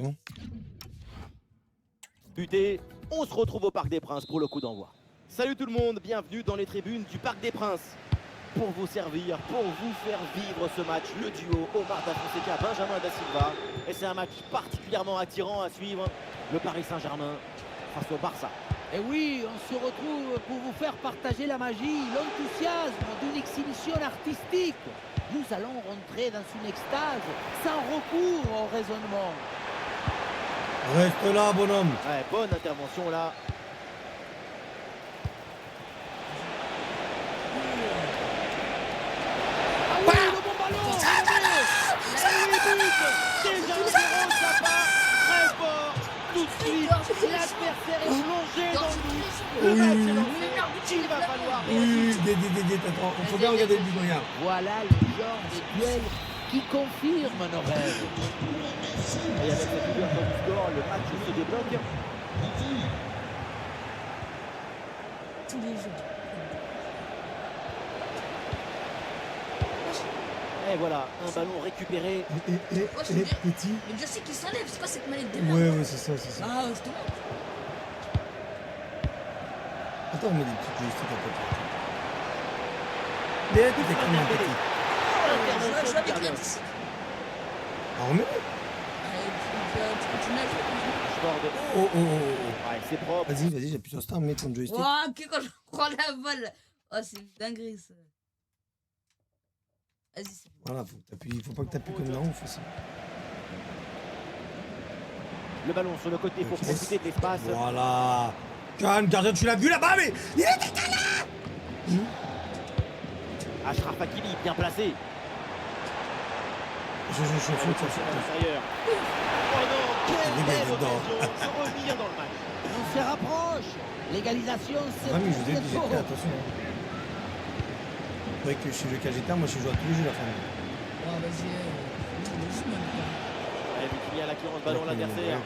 Bon. Buté, on se retrouve au Parc des Princes pour le coup d'envoi. Salut tout le monde, bienvenue dans les tribunes du Parc des Princes. Pour vous servir, pour vous faire vivre ce match, le duo Omar Da Fonseca, Benjamin Da Silva. Et c'est un match particulièrement attirant à suivre. Le Paris Saint-Germain face au Barça. Et oui, on se retrouve pour vous faire partager la magie, l'enthousiasme d'une exhibition artistique. Nous allons rentrer dans une extase sans recours au raisonnement. Reste là, bonhomme. Ouais, bonne intervention là. Ah oui, le bon ballon. Déjà un zéro, ça part très fort. Tout de suite, l'adversaire est plongé dans le but. Le match est lancé. Il va falloir Oui, attends, il faut bien regarder le but, regarde. Voilà le genre de duel qui confirme nos rêves. Et avec cette ouverture du score, le match se débloque. Tous les jours. Et voilà, un ballon récupéré. Petit. Mais je sais qu'il s'enlève, c'est quoi cette manette de Ouais, merde? ouais, c'est ça, c'est ça. Ah, justement. Attends, on met des petits joysticks à côté. T'es comme un petit. Je joue avec l'indice. Ah, remets-le. Tu continues à jouer. Schword. Oh. Ouais, c'est propre. Vas-y, j'appuie sur Star, mets ton joystick. Ouah, que quand je prends la balle. Oh, c'est une dinguerie ça. Vas-y, c'est bon. Voilà, faut pas que t'appuies comme là, on fait ça. Le ballon sur le côté pour profiter de l'espace. Voilà. Calme, gardien, tu l'as vu là-bas, mais il est décalé. Achraf Hakimi, bien placé. Je faute, À l'intérieur. Oh non, quelle belle occasion de revenir dans le match. On se rapproche. L'égalisation, c'est Ah, mais je vous ai dit, bientôt. j'étais, attention. C'est vrai que chez le KGT, moi je joue à tous les jeux la fin. Oh, vas-y, joue même. Et Vitinha qui rend le ballon à l'adversaire.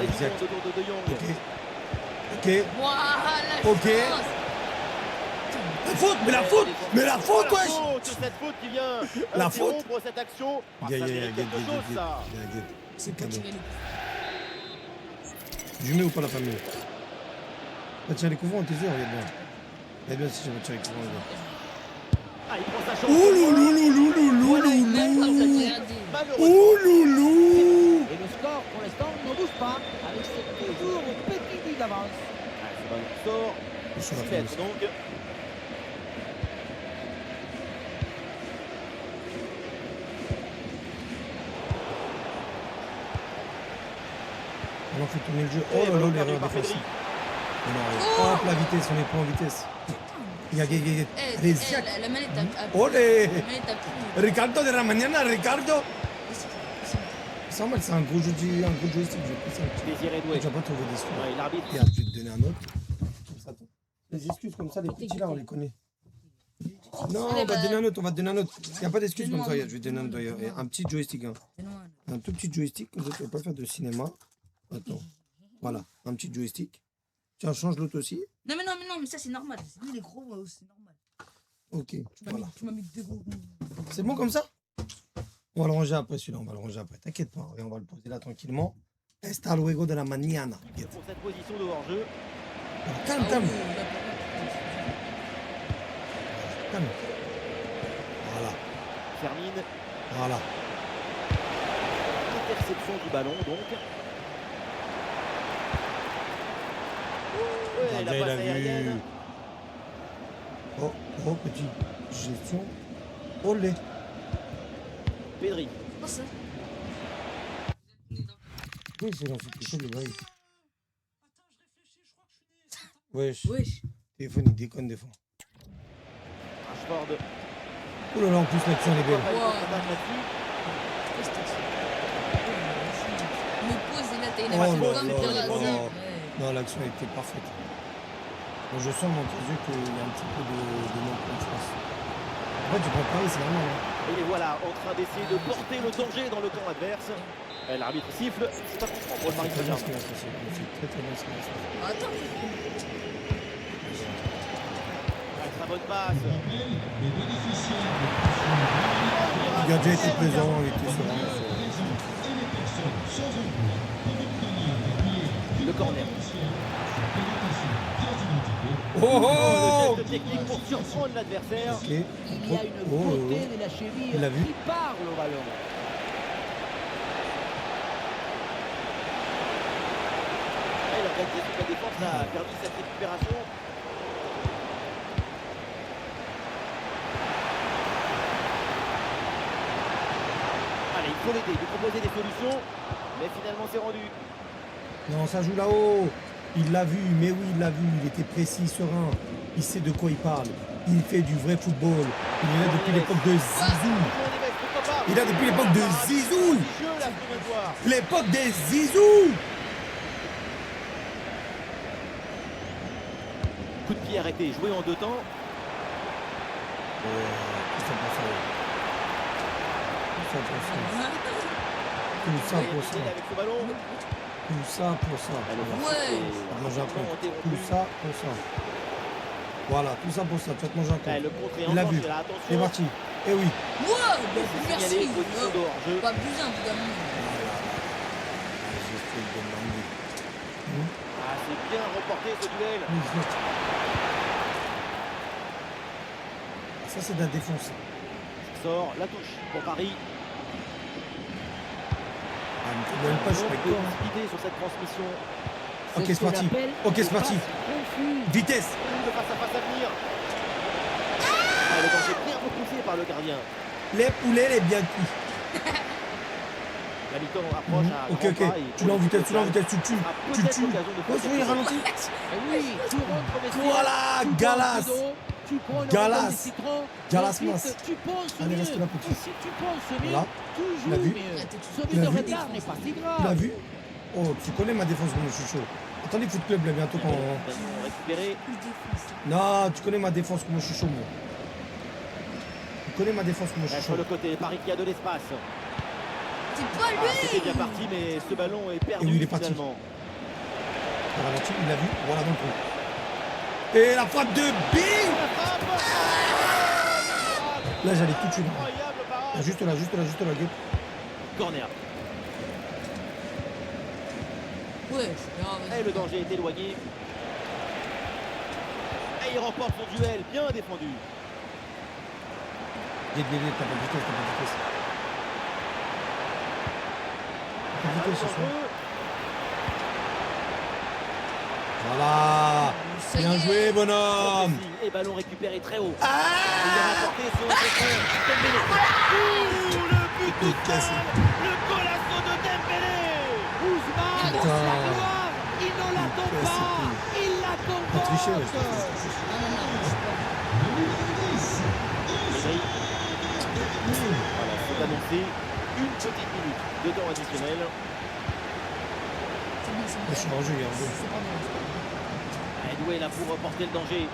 Exact. De De Jong. Ok. Voilà. Ok. La faute, mais la faute, wesh. Cette faute qui vient La faute. interrompre cette action. Ah, ça mérite quelque chose, ça. C'est cadeau. Je mets ou pas la famille? Va tirer les couvrants, t'es sûr, regarde bien. Regarde bien si je vais tirer les couvrants, regarde. Ah, il prend sa chance. Et le score, pour l'instant, ne bouge pas, avec toujours une petite vue d'avance. Ah, ce ballon sort. Je suis à la Faites fin. donc. On en fait tourner le jeu. Oh là là, l'erreur défensive. Hop, la vitesse, on est pas en vitesse. Allez, La manette a. Olé. La manette a pris. Ricardo de la mañana, Ricardo. C'est normal, c'est un gros jeu, un gros joystick. Je vais passer un petit. Désiré Doué. Tu vas pas trouver des sous. Ouais, l'arbitre. Regarde, je vais te donner un autre. Comme ça, attends. Les excuses comme ça, les petits là, on les connaît. Non, on va te donner un autre, on va te donner un autre. Il n'y a pas d'excuses comme ça, regarde, je vais te donner un autre. Regarde, un petit joystick. Hein. Un tout petit joystick, comme ça tu vas pas faire de cinéma. Attends. Voilà, un petit joystick. Tiens, change l'autre aussi. Non, mais ça c'est normal. Lui, les gros, c'est normal. Ok, voilà. Tu m'as mis deux gros. C'est bon comme ça? On va le ranger après celui-là, on va le ranger après. T'inquiète pas, et on va le poser là tranquillement. Hasta luego de la mañana. Pour cette position de hors-jeu. Calme. Calme. Voilà. Termine. Voilà. Interception du ballon donc. Ouais, la Gardien, passe il a vu. aérienne. Oh, petit gestion. Olé. Pedri. Oh, ça. Oui, c'est dans cette chose le bail. Wesh. Wesh. Téléphone, il déconne des fois. Rashford. Oh là là, en plus l'action elle est belle. Me pose et là t'as une Oh action là comme là de là hasard. là. Non, l'action était parfaite. Bon, je sens dans tes yeux qu'il y a un petit peu de non-confiance. En fait, tu prends Paris, c'est normal. Hein. Et les voilà en train d'essayer de porter le danger dans le camp adverse. Et l'arbitre siffle. C'est pas comprendre pour le Paris Très bien ce Saint-Germain. qui va se passer. C'est très bien ce qui va se passer. Attends. Ah, très bonne passe. Le gardien était plaisant, il était serein. Oh Le geste technique pour surprendre l'adversaire. Ok. Il y a une beauté de la cheville Il l'a vu. qui parle au ballon. Et l'organisation de la défense a perdu cette récupération. Allez, il faut l'aider, lui proposer des solutions. Mais finalement, c'est rendu. Non, ça joue là-haut. Il l'a vu, mais oui, il l'a vu. Il était précis, serein. Il sait de quoi il parle. Il fait du vrai football. Il est là depuis l'époque de Zizou. Il est là depuis l'époque de Zizou. L'époque des Zizou. Coup de pied arrêté, joué en 2 temps. Tout ça pour ça. Tout ça pour ça. Avec ce ballon. Tout ça pour ça. Ouais. Manger un coup. Tout ça pour ça. Voilà, tout ça pour ça. Tu vas te manger un coup. Le contre est Il l'a vu. enclenché, là, attention. C'est parti. Eh oui. Wow, C'est merci. signalé, position de hors-jeu. Pas abusé un peu quand même. Ah, c'est bien remporté ce duel. Ça, c'est de la défense. Sort la touche pour Paris. Ah, mais t'as même pas, je suis avec Manque de toi. lucidité sur cette transmission. Ok, c'est parti. Ok, c'est parti. Vitesse. De face à face à venir. Ah, le danger bien repoussé par le gardien. Les poulets, les bien cuits. La mi-temps approche à Ok, grands ok. pas et Tu l'as en vitesse, tu l'as en vitesse, tu le tues. Ah, Tu le peut-être tues. l'occasion de faire Ouais, tu vois, il quelque ralentit. Oui, tu rentres au vestiaire, Voilà, tu bois un Galas. coup d'eau, tu prends une Galas. rondelle de citron, Galas ensuite, Mas. tu penses Allez, mieux. reste là, petit. Et si tu penses mieux, Voilà. tu Il a joues vu. mieux. Ce Il a but de vu. retard n'est pas si grave. Tu l'as vu? Oh, tu connais ma défense comme je suis chaud. Attendez, Foot Club, là, bientôt quand. Ballon récupéré. Non, tu connais ma défense comment je suis chaud, moi. Tu connais ma défense comment je Là, suis sur chaud. le côté, Paris qui a de l'espace. C'est pas Ah, c'était lui. bien parti, mais ce ballon est perdu Et oui, il est parti. finalement. Il a ralenti, il l'a vu. Voilà, dans le trou. Et la frappe de Bing. Là, j'allais tout tuer. Là. Incroyable parade. Juste là, juste là, juste là, gueule. Corner. Ouais, c'est grave. Et le danger est éloigné. Et il remporte son duel, bien défendu. T'as pas de vitesse, t'as pas de vitesse. T'as pas de vitesse ce soir. Voilà. Ça y Bien est. joué, bonhomme. Et ballon récupéré très haut. Ah, Il a remporté son contre Dembélé. Ouh, le but tout cassé. seul. Le golasso de Dembélé. Ousmane, Putain. la gloire, il ne l'attend Putain, c'est pas, cool. il la Pas triché, ouais, comporte. Mesri. Voilà, c'est annoncé. Une petite minute de temps additionnel. Je suis en jeu, il y a un jeu. Edoué là pour reporter le danger.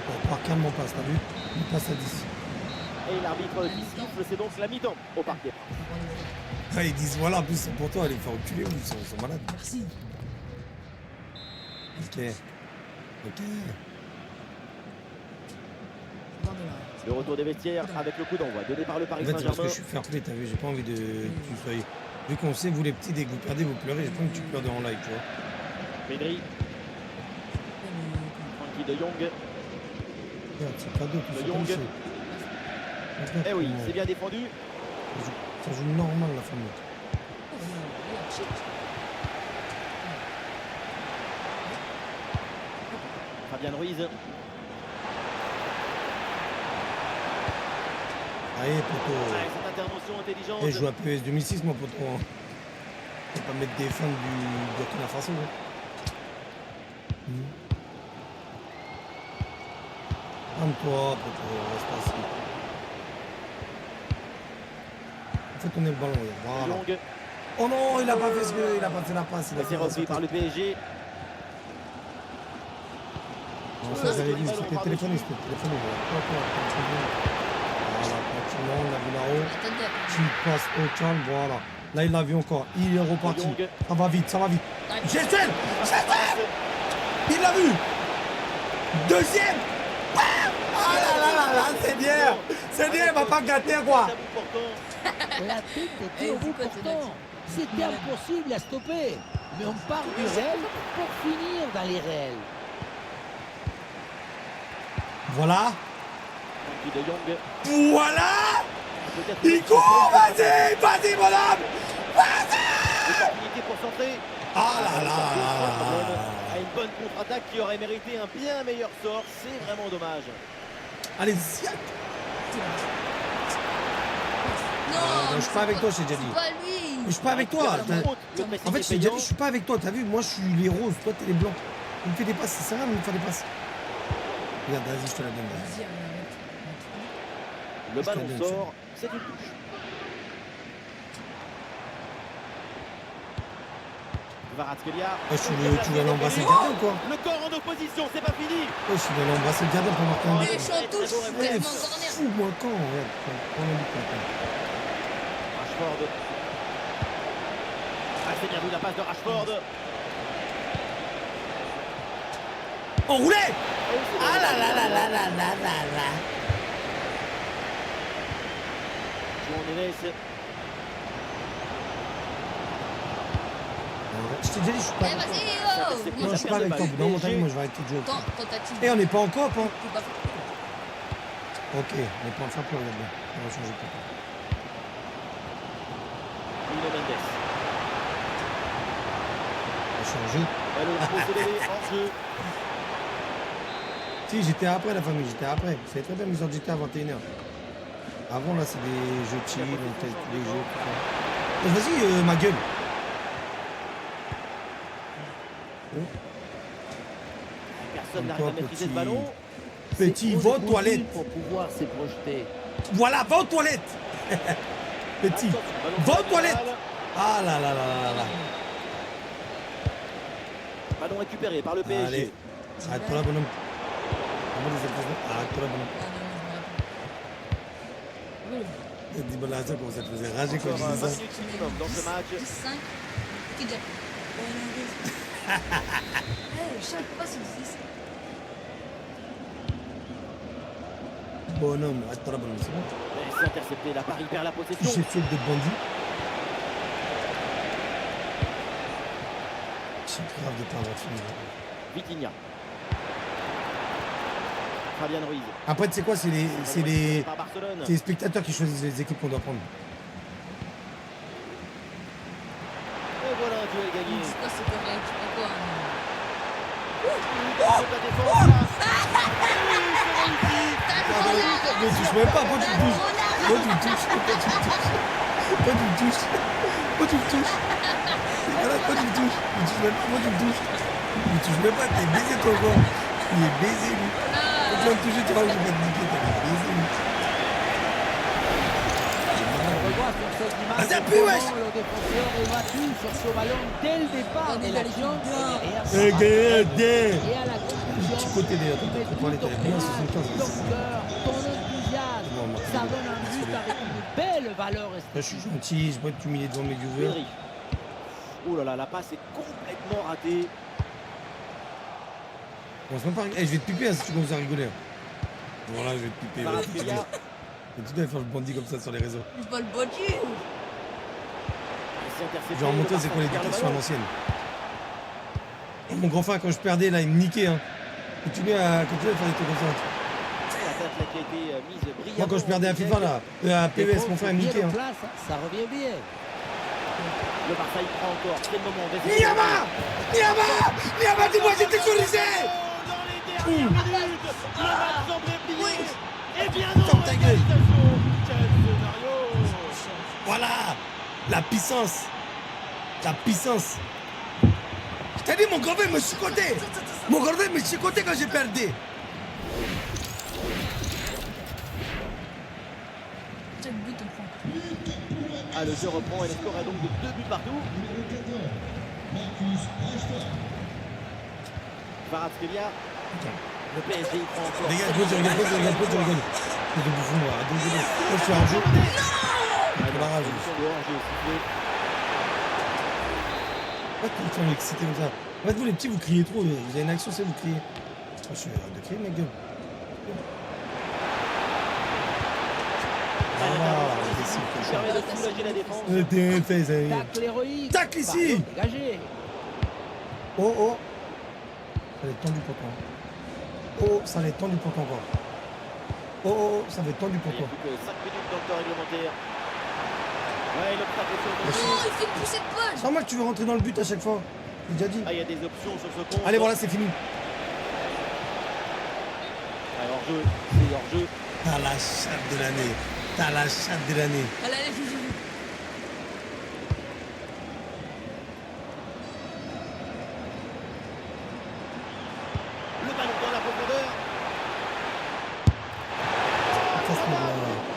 On part calmement passe, t'as vu? Il passe à 10. Et l'arbitre qui siffle, c'est donc la mi-temps au Parc des Princes. Ah, ils disent voilà, en plus c'est pour toi, allez faire reculer, ils sont malades. Merci. Ok. Ok. Le retour des vestiaires avec le coup d'envoi donné par le En Paris fait, c'est parce que Saint-Germain. je suis fair play, t'as vu, j'ai pas envie de que tu sois. Vu qu'on sait, vous les petits, dès que vous perdez, vous pleurez, j'ai pas envie que tu pleures devant live, tu vois. Pedri, Frankie de Jong. Regarde, c'est pas d'eau, tout De ça Jong. comme c'est. Regarde Eh oui, comment- c'est bien défendu. Ça joue normal la famille. Fabien Ruiz. Allez, poto. Avec cette intervention intelligente. Eh, je joue à PES 2006, moi, poto. Hein. Je vais pas mettre des fans du Burkina Faso. Hein. Calme-toi, poto, reste assis. En fait, on est le ballon, là. Voilà. Jong. Oh non, il a pas fait ce que, il a pas fait la passe. Il a C'est fait la repris par le PSG. Non, ça, j'avais dit, c'était téléphoné, c'était téléphoné. Voilà, tranquillement, on l'a vu là-haut. Petite passe au calme, voilà. Là, il l'a vu encore. Il est reparti. Jong. Ça va vite, ça va vite. Gestuel, il l'a vu. Deuxième. Ah là là là là, c'est bien. C'est bien, il m'a pas gâté, quoi. Tabou portant. La tête était au bout portant. C'était impossible à stopper. Mais on part du réel pour finir dans les réels. Voilà. Frankie de Jong. Voilà. Peut-être Il court, vas-y, vas-y, mon homme. l'opportunité pour centrer. Ah là là là là là. À une bonne contre-attaque qui aurait mérité un bien meilleur sort. C'est vraiment dommage. Allez, ziac. Non, je suis pas avec toi, j'ai déjà dit. c'est pas lui. Je suis pas avec toi. En fait, je t'ai déjà dit, je suis pas avec toi. T'as vu, moi, je suis les roses. Toi, t'es les blancs. On me fait des passes, ça sert à rien de me faire des passes. Regarde, vas-y, je te la donne. Vas-y, arrête. Le ballon sort, c'est une touche. Kvaratskhelia. Tu vas l'embrasser le gardien ou quoi? Le corps en opposition, c'est pas fini. Je vais l'embrasser le gardien pour marquer un Mais but. je suis en touche, tellement corner. Fous-moi quand, regarde. Prends le but, Rashford. Ah, c'est bien vu la passe de Rashford. Enroulé. Oh, Ah là là là là là là là là. Juan Neves. Je t'ai déjà dit, je suis pas Eh, avec toi. vas-y, oh. Non, je suis pas avec toi. Dans mon time, moi, je vais arrêter de jouer. Quand t'as team. Et on n'est pas en coop, hein. Tu vas faire- Ok, on n'est pas en faire plus, regarde bien. On va changer de coop. Nuno Mendes. On va changer. Ballon procédé en jeu. Si, j'étais après la famille, j'étais après. Vous savez très bien, mes heures j'étais à 21h. Avant, là, c'est des jeux chill, on teste des jeux, tout ça. Vas-y, ma gueule. Personne n'arrive Toi, à maîtriser petit. le ballon. Petit, va aux toilettes. Pour pouvoir se projeter. Voilà, va aux toilettes. Petit, Ballon va aux sur la toilettes. latéral. Ah là là là là là. Ballon récupéré par le PSG. Allez, arrête-toi là, bonhomme. Arrête-toi là, bonhomme. Dis bon, là, ça, comment ça te faisait rager quand je Encore disais 20 ça. minutes minimum dans ce match. 10-5. Qui dit chaque fois, c'est 10. Bonhomme, arrête-toi là, bonhomme, c'est bon. Et c'est intercepté, la Paris perd la Tu possession. sais tuer des bandits. C'est grave de pas avoir fini. Vitinha. Fabian Ruiz. Après, tu sais quoi, c'est les Par Barcelone. spectateurs qui choisissent les équipes qu'on doit prendre. Et voilà un duel gagné. C'est quoi, c'est correct, tu fais quoi De la défense, là. Ne touche même pas, pourquoi tu me touches? Pourquoi tu me touches? Pourquoi tu me touches? Pourquoi tu me touches? Voilà, pourquoi tu me touches? Ne touche même pas, pourquoi tu me touches? Ne touche même pas, t'es baisé toi encore. Il est baisé lui. Quand tu vas me toucher, tu vas me niquer, t'es baisé lui. On revoit sur cette image Vas-y, appuie, wesh. comment le défenseur est battu sur ce ballon dès le départ de l'action. Eh, gars, Et à la conclusion, petit côté d'ailleurs, tu mets t'as tout parlé, ton t'avais bien cœur, 75. ton cœur, ton enthousiasme. Non, Marc, Ça donne un but avec une belle valeur Là, je suis esthétique. gentil, je peux pas t'humilier devant mes viewers. Pedri. Oh là là, la passe est complètement ratée. On se met pas. Eh, je vais te piper hein, si tu commences à rigoler. Voilà, je vais te piper. Ouais. Kvaratskhelia. Et tu dois faire le bandit comme ça sur les réseaux. Je vois le body. C'est intercepté. Je vais leur montrer c'est quoi les déclarations à l'ancienne. Mon grand frère, quand je perdais, là, il me niquait. Hein. Continue à faire des trucs comme ça. La tête là qui a été mise brillamment. Moi, quand je perdais à FIFA, là, à PES, mon frère, il me niquait. Hein. Place, ça revient bien. Le Barça il prend encore. C'est le moment. Niama Niama, dis-moi, j'ai texturisé. Dans les dernières minutes, le match semble plié. Eh bien non, Ferme ta gueule. égalisation. Quel scénario. Voilà. La puissance. La puissance. Je t'ai dit, mon grand frère me chicotait. Mon grand frère me chicotait quand j'ai perdu. Chaque but, on prend. Ah, le jeu reprend et le score est donc de 2 buts partout. Kvaratskhelia. Le PSG il prend encore. Les gars, je rigole. C'est de bouffon, moi. Désolé. Moi, je suis un jeu. La rage. Position de hors-jeu sifflé. Pourquoi tout le temps excité comme ça? En fait, vous les petits, vous criez trop. Vous avez une action, c'est vous criez. Oh, je suis arrête de crier, ma gueule. Ah, Ah, l'intervention c'est ici. qui permet de soulager la défense. Tacle héroïque. Tacle ici. Ballon dégagé. Oh, oh. Ça va être tendu pour toi. Oh, ça va être tendu pour toi encore. Oh, oh, ça va être tendu pour Il y a toi. plus que 5 minutes dans le temps réglementaire. Ouais, il opte sur le Merci. Oh, il fait une poussée de poche. C'est normal que tu veux rentrer dans le but à chaque fois. J'ai déjà dit. Ah, il y a des options sur ce compte. Allez, voilà, c'est fini. Alors, hors-jeu, c'est hors-jeu. T'as la chatte de l'année. T'as la chatte de l'année. Allez, allez, joue. Le ballon dans la profondeur. Ça, c'est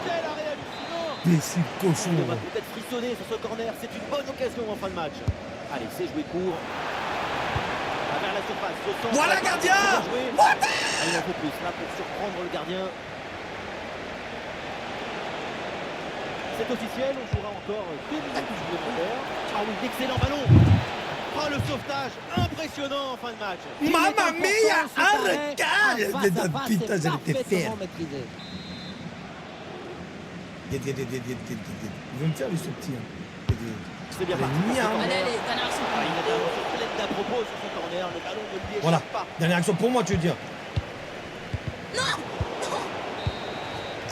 Quel arrêt hallucinant. Imbécile cochon. On va peut-être frissonner sur ce corner. C'est une bonne occasion en fin de match. Allez, c'est joué court. Vers la surface. Le centre. Voilà, gardien. Il en faut plus là pour surprendre le gardien. C'est officiel, on jouera encore 2 minutes supplémentaires. Ah oui, d'excellent ballon. Oh, le sauvetage impressionnant en fin de match. Mamma mia, Important, ce terrain. arrête. En face à face, Putain, c'est j'allais te faire. parfaitement maîtrisé. Ils vont me faire les petits. C'est bien parti. Miam. Allez, allez, dernière action. Ah, il a une intervention pleine d'à propos sur son corner. Le ballon ne lui échappe Voilà. pas. Dernière action pour moi, tu veux dire.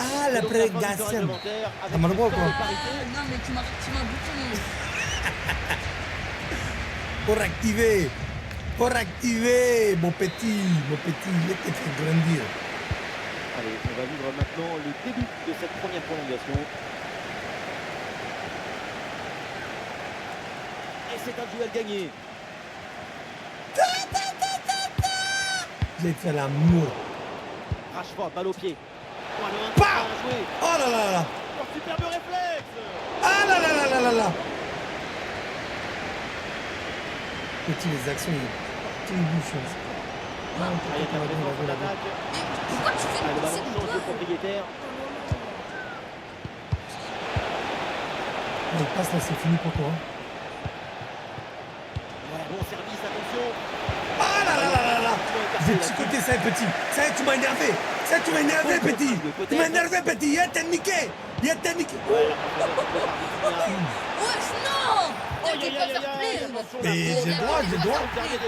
Ah, la Donc, fin du temps prégation. réglementaire avec T'as mal au bras ou une quoi? sorte de parité. Non, mais tu m'as boutonné. Pour activer. Pour activer, mon petit. Laisse-te faire grandir. Allez, on va vivre maintenant le début de cette première prolongation. Et c'est un duel gagné. Je vais te faire l'amour. Rashford, balle au pied. Oh, le 1-2, Pam. bien joué. Oh là là là. Oh, superbe réflexe. Ah là là là là là là. Petit, les actions, il y a une chose. Ah, il y a de la présence en attaque. Pourquoi tu fais Ah, une le poussée ballon de change de poche? propriétaire. Il passe là, c'est fini pour toi. Ouais, bon service, attention. Ah là là là là là. Je vais psychoter ça, petit. Ça y est, tu m'as énervé. Ça y est, tu m'as énervé, petit. Tu m'as énervé, petit. Il est niqué. Ouais, la profondeur qui peut partir. Wesh, non. Aïe, T'es aïe, pas aïe, fair aïe, play. aïe, attention, Mais la j'ai le droit, j'ai le droit.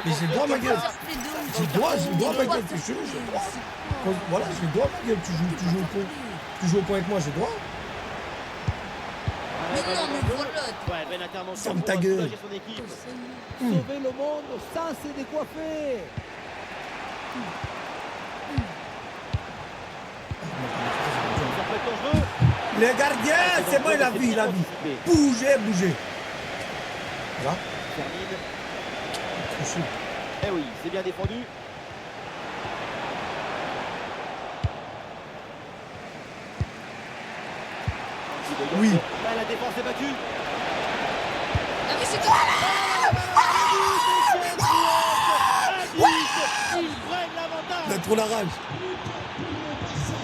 Mais j'ai le droit, ma gueule. Fair play de ouf. J'ai le droit, ma gueule. T'es chelou, j'ai le droit. Voilà, j'ai le droit, ma gueule. Tu joues au con. Tu joues au con avec moi, j'ai le droit. Mais non, mais voilà. Ouais, belle intervention Ferme pour ta gueule. soulager son équipe. Sauver le monde sans se décoiffer. Ça peut être dangereux. Le gardien, c'est bon, il a vu, il a vu. Bougez, bougez. Voilà. Termine. Trop chaud. Eh oui, c'est bien défendu. Oui. Là, la défense est battue. Ah, mais c'est toi. Ils prennent l'avantage. Il a trop la rage.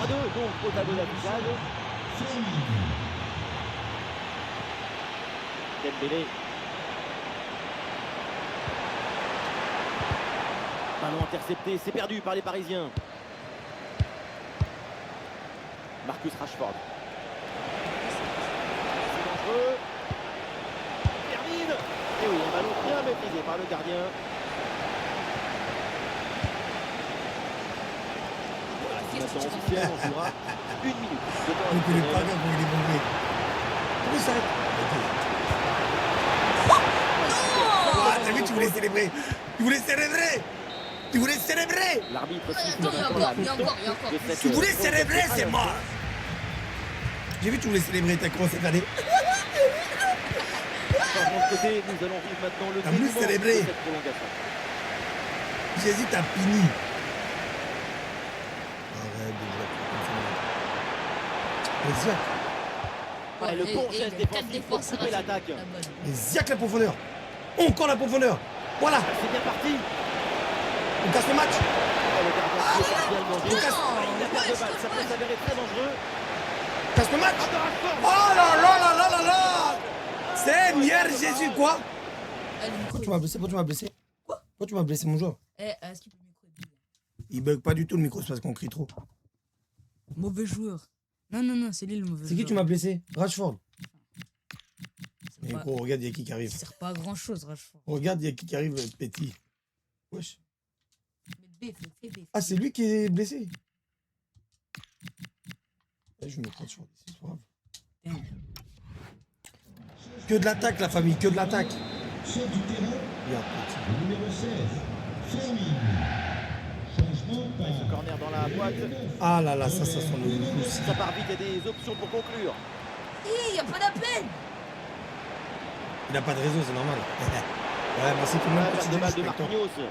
3-2, donc au tableau d'affichage. Dembélé. Ballon intercepté, c'est perdu par les Parisiens. Marcus Rashford. C'est dangereux. Termine. Et oui, un ballon bien maîtrisé par le gardien. Voilà, c'est maintenant officiel, on jouera 1 minute. de temps Donc il est pas additionnel. bien pour il est mauvais. Comment ça? Ah, t'as vu, tu voulais célébrer. Tu voulais célébrer. Tu voulais célébrer. L'arbitre siffle Attends, il y a maintenant la encore, il y a mi-temps encore, il y a encore. de cette Tu voulais prolongation célébrer, à c'est la mort. J'ai vu, tu voulais célébrer, t'as commencé à faire des... Changement de côté, nous allons vivre maintenant le T'as voulu dénouement célébrer. de cette prolongation. J'hésite à Pini. Arrête de jouer comme ça. Ouais, le bon geste quatre défensif pour défenseurs couper à l'attaque. la bonne. Et Ziak la profondeur. Encore la profondeur. Voilà. C'est bien parti. On casse le match. Oh, le gardien qui est parti à le danger. On casse, Il a perdu de balle, ça peut s'avérer très dangereux. on casse le match. Ah, de Rashford. Oh là là là là là là. Seigneur Jésus, quoi? Allez, micro. Pourquoi tu m'as blessé? Pourquoi tu m'as blessé? Pourquoi tu m'as blessé, mon joueur? Eh, est-ce qu'il peut micro? Il bug pas du tout le micro, c'est parce qu'on crie trop. Mauvais joueur. Non, c'est lui le mauvais. C'est qui tu m'as blessé? Rashford. Mais pas- gros, regarde, il y a qui arrive. Ça sert pas à grand chose, Rashford. Regarde, il y a qui arrive, petit. Wesh. Mais fais B. Ah, c'est lui qui est blessé. Eh, je vais me prendre sur c'est pas grave. Que de l'attaque, la famille, que de l'attaque. Regarde, petit. Ce corner dans la boîte. Ah là là, ça sent le coup. Ça part vite, il y a des options pour conclure. Il y a pas d'appel. Il n'a pas de réseau, c'est normal. Ouais, merci tout le monde. La Petit perte de balle de délice, spectacle. Marquinhos.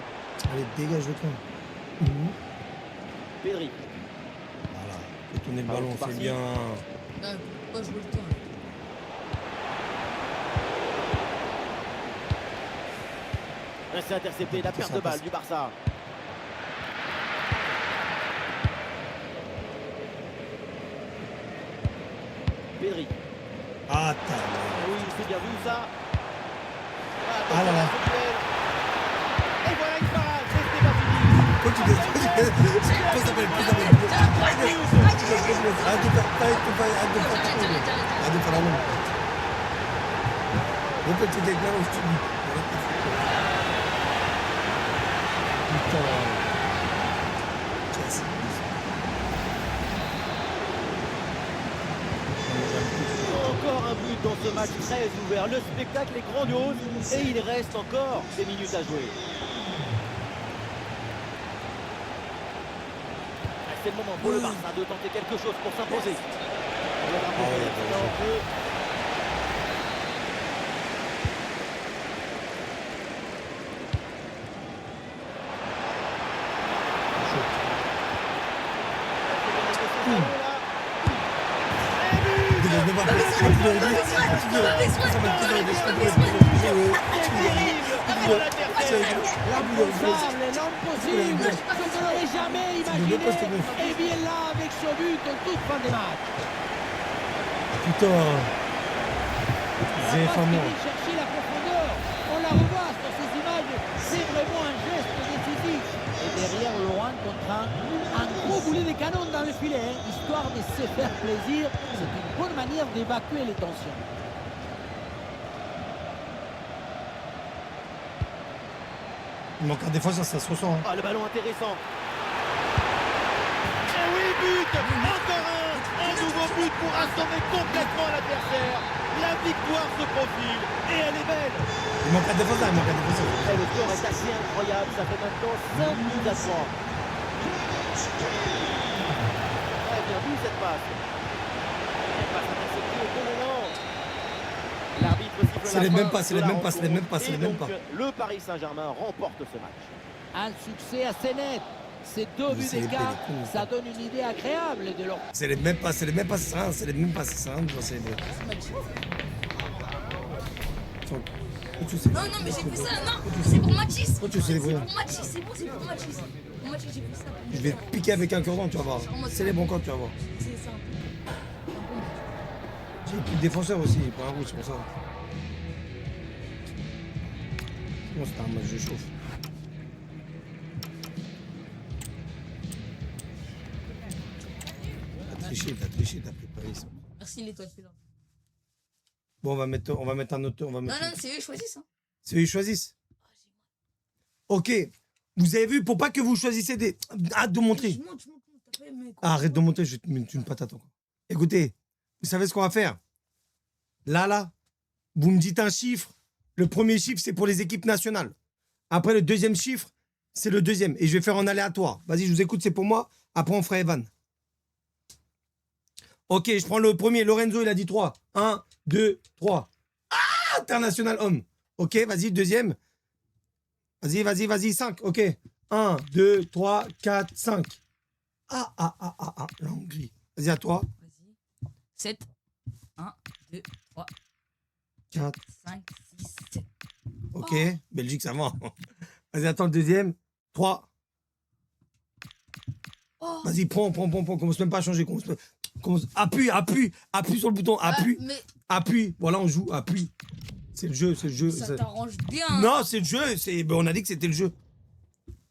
Allez, dégage le camp. Pedri. Voilà, fais tourner le Ah, ballon, c'est c'est parti. bien. Non, pourquoi jouer le temps là? C'est intercepté, la perte de balle du Barça. Pedri. Ah, t'as. Oui, c'est bien vu ça. Ah là là. Et voilà une parade, c'est pas fini. Quoi tu dis? Pose la balle, pose la balle. Arrête de faire la longue. Répète tes déclarations, je te dis. Putain. Qu'est-ce que Encore un but dans ce match très ouvert. Le spectacle est grandiose et il reste encore des minutes à jouer. C'est le moment pour le Barça de tenter quelque chose pour s'imposer. Le drapeau vert est en jeu. L'impossible, l'impossible, je ne l'aurais jamais imaginé. Et bien là, avec ce but en toute fin de match. Putain. La passe qui vient chercher la profondeur. On la revoit sur ces images. C'est vraiment un geste décisif. Et derrière, Laurent contre un gros boulet de canon dans le filet, hein, histoire de se faire plaisir. C'est une bonne manière d'évacuer les tensions. Il manque un défenseur, ça se ressent. Hein. Ah, le ballon intéressant. Et oui, but. Encore un nouveau but pour assommer complètement l'adversaire. La victoire se profile et elle est belle. Il manque un défenseur, il manque un défenseur. Et le score est assez incroyable. Ça fait maintenant 5 buts à 3. Très bien vu cette passe. Elle passe interceptée au bon moment. L'arbitre siffle C'est la les fin mêmes passes, c'est de les la mêmes passes, c'est les mêmes passes, c'est rencontre. les Et mêmes donc, passes. le Paris Saint-Germain remporte ce match. Un succès assez net. Ces deux buts c'est les d'écart, pélicons, ça donne une idée agréable de leur C'est les mêmes passes, c'est les mêmes passes, c'est rien, c'est les mêmes passes, c'est rien de célébrer. Tu sais. Non, mais j'ai fait ça. Non, c'est pour Mathis. Pourquoi tu célèbres C'est rien? pour Mathis, c'est bon, c'est pour Mathis. Pour Mathis, j'ai fait ça. Je vais te piquer avec un cordon, tu vas voir. C'est les bons camps, tu vas voir. C'est ça. J'ai plus de défenseur aussi, pour un rouge, c'est pour ça. Bon, c'est un match de chauffe. T'as triché, t'as préparé ça. Merci l'étoile filante. Bon, on va mettre un autre. On va mettre... Non, c'est eux qui choisissent. Hein. C'est eux qui choisissent. Ok. Vous avez vu, pour pas que vous choisissez des. Arrête de montrer. Je monte, t'as pas aimé, quoi. Ah, arrête de montrer, je vais te mettre une patate encore. Écoutez, vous savez ce qu'on va faire? Là, vous me dites un chiffre. Le premier chiffre, c'est pour les équipes nationales. Après, le deuxième chiffre, c'est le deuxième. Et je vais faire en aléatoire. Vas-y, je vous écoute, c'est pour moi. Après, on fera Evan. Ok, je prends le premier. Lorenzo, il a dit 3. 1, 2, 3. Ah, international homme. Ok, vas-y, deuxième. Vas-y, 5. Ok. 1, 2, 3, 4, 5. Ah, la Hongrie. Vas-y, à toi. Vas-y. 7. 1, 2, 3, 4. 5, 6, 7. Ok. Belgique, ça va. Vas-y, attends le deuxième. 3. Oh. Vas-y, prends. Commence même pas à changer. Appuie sur le bouton. Appuie. Mais Appuie. Voilà, on joue. Appuie. C'est le jeu. ça t'arrange bien. Non, c'est le jeu. On a dit que c'était le jeu.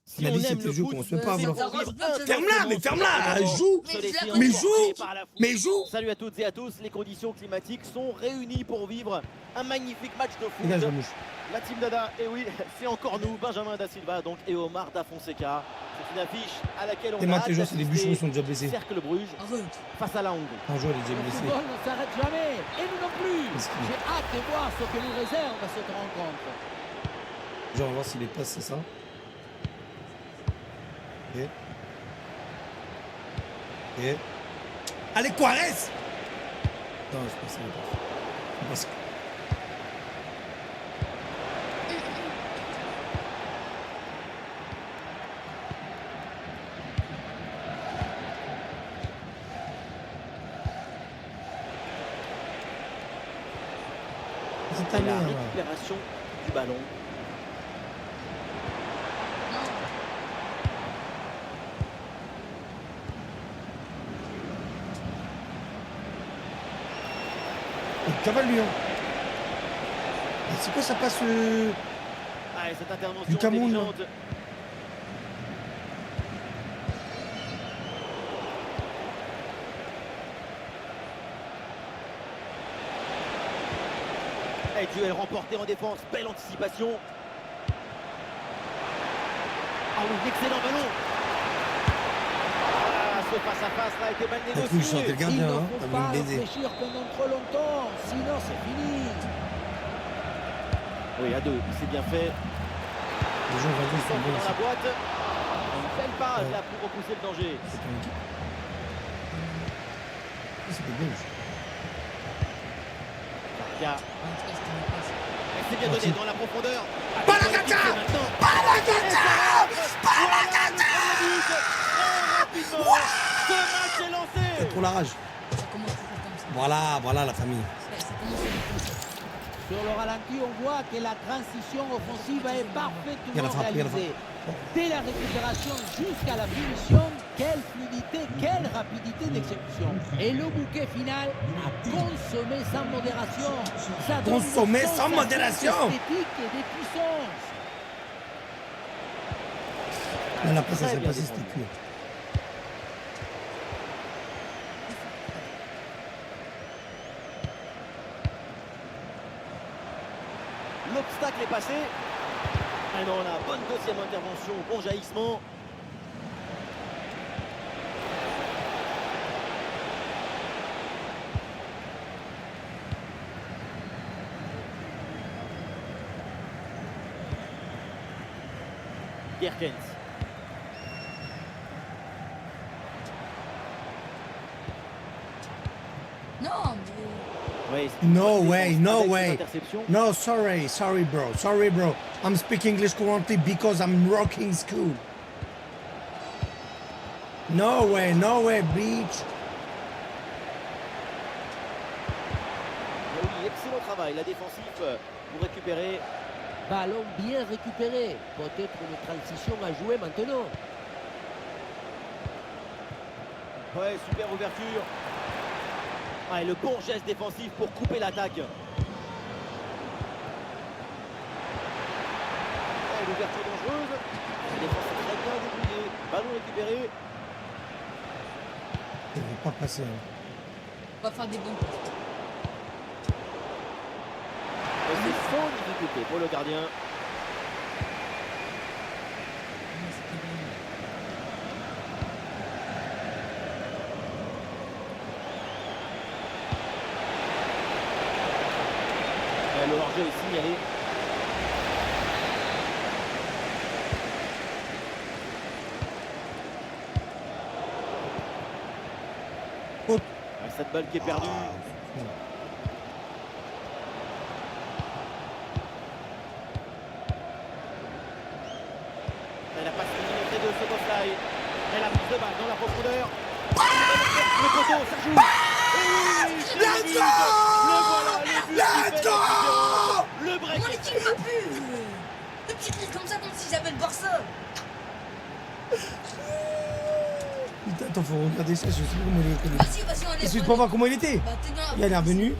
Si Il a on dit aime c'était le le jeu, foot, qu'on se fait pas c'est avoir. pour vivre Ferme-la, mais ferme-la, intensément joue. se Mais laisser je la Mais emporter joue. par la foule. Mais joue. Salut à toutes et à tous, les conditions climatiques sont réunies pour vivre un magnifique match de Dégage la foot. mouche. La team Dada, et oui, c'est encore nous, Benjamin Da Silva donc, et Omar Da Fonseca. C'est une affiche à laquelle on Tes a mains, hâte tes joueurs, c'est des bûcherons, ils sont d'assister. déjà blessés. Cercle Bruges Arrête. face à la Hongrie. Un joueur, il est déjà Le blessé. football ne s'arrête jamais. Et nous non plus. Qu'est-ce qu'il J'ai hâte de voir ce que nous réserve cette rencontre. Genre, on va voir si les passes, c'est ça. Ok. Ok. Allez, Quares. Non, je passe les passes. Je passe. C'est ta Et la mère, là. récupération du ballon. Cavale lui, hein. C'est quoi ça passe Ah, et cette intervention Du Cameroun, là. intelligente. Et duel remporté en défense, belle anticipation. Ah oui, excellent ballon. Ah, ce face à face là a été mal T'as cru que je sentais le négocié. Il gardien, ne hein. faut T'as pas voulu me baiser. réfléchir pendant trop longtemps, sinon c'est fini. Oui, à deux, c'est bien fait. Les gens vont Centre sont bons dans aussi. la boîte. Une belle parade Ouais. là pour repousser le danger. C'est ton équipe. C'est des Belges. Garcia. Elle s'est bien donnée dans la profondeur. Balagata Balagata Balagata Rapidement, ce match est lancé. Pour la rage. Ça commence toujours comme ça. Voilà la famille. Ça commence toujours comme ça. Sur le ralenti, on voit que la transition offensive est Il y a la parfaitement frappe, il y a la réalisée. Dès la récupération jusqu'à la finition, quelle fluidité, quelle rapidité d'exécution. Et le bouquet final a consommé sans modération. Ça donne une Consommé sans sensation modération. d'esthétique et de puissance. Là, la passe, Très elle s'est bien passée, défendu. c'était cuit. L'obstacle est passé. Et non, la bonne deuxième intervention, bon jaillissement. Gerkens. Non, mais. Ouais, c'est une No bonne way, défense no avec cette way. interception. No, sorry, bro. I'm speaking English currently because I'm rocking school. No way, bitch. Et oui, excellent travail, la défensive pour récupérer. Ballon bien récupéré. Peut-être une transition à jouer maintenant. Ouais, super ouverture. Ah, et le bon geste défensif pour couper l'attaque. Ouais, l'ouverture dangereuse. La défense est très bien débrouillée. Ballon récupéré. Il ne va pas passer. Hein. On va faire des bons passes. Et c'est sans difficulté pour le gardien. Et le hors-jeu est signalé. Faute. Ah, cette balle qui est perdue. Elle a pas fini de ce Boslai. Elle a prise de balle dans la profondeur. Le poteau, ça joue. Et oui, Let's go. le voilà, le but Let's qui fait la go. différence. Le break. Mon équipe va plus. Le petit cri comme ça, comme si j'avais le Barça. Putain, attends, faut regarder ça, je sais pas comment il est. Vas-y, on Est-ce que est. tu peux voir comment il était? Bah, t'es dans- Il est revenu.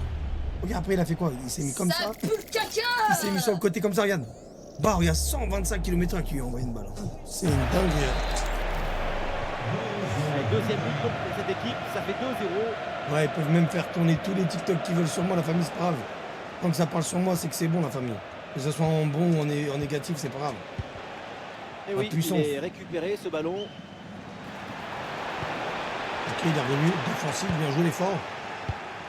Regarde, après, il a fait quoi? Il s'est mis comme ça. Ça pue le caca. Il s'est mis sur le côté comme ça, regarde. Bah, il y a 125 km/h qui lui a envoyé une balle. C'est une dinguerie. Allez, deuxième but donc pour cette équipe, ça fait 2-0. Ouais, ils peuvent même faire tourner tous les TikTok qu'ils veulent sur moi, la famille, c'est pas grave. Tant que ça parle sur moi, c'est que c'est bon, la famille. Que ce soit en bon ou en négatif, c'est pas grave. Et La oui, puissance. il est récupéré ce ballon. Ok, il est revenu, défensif, bien joué l'effort.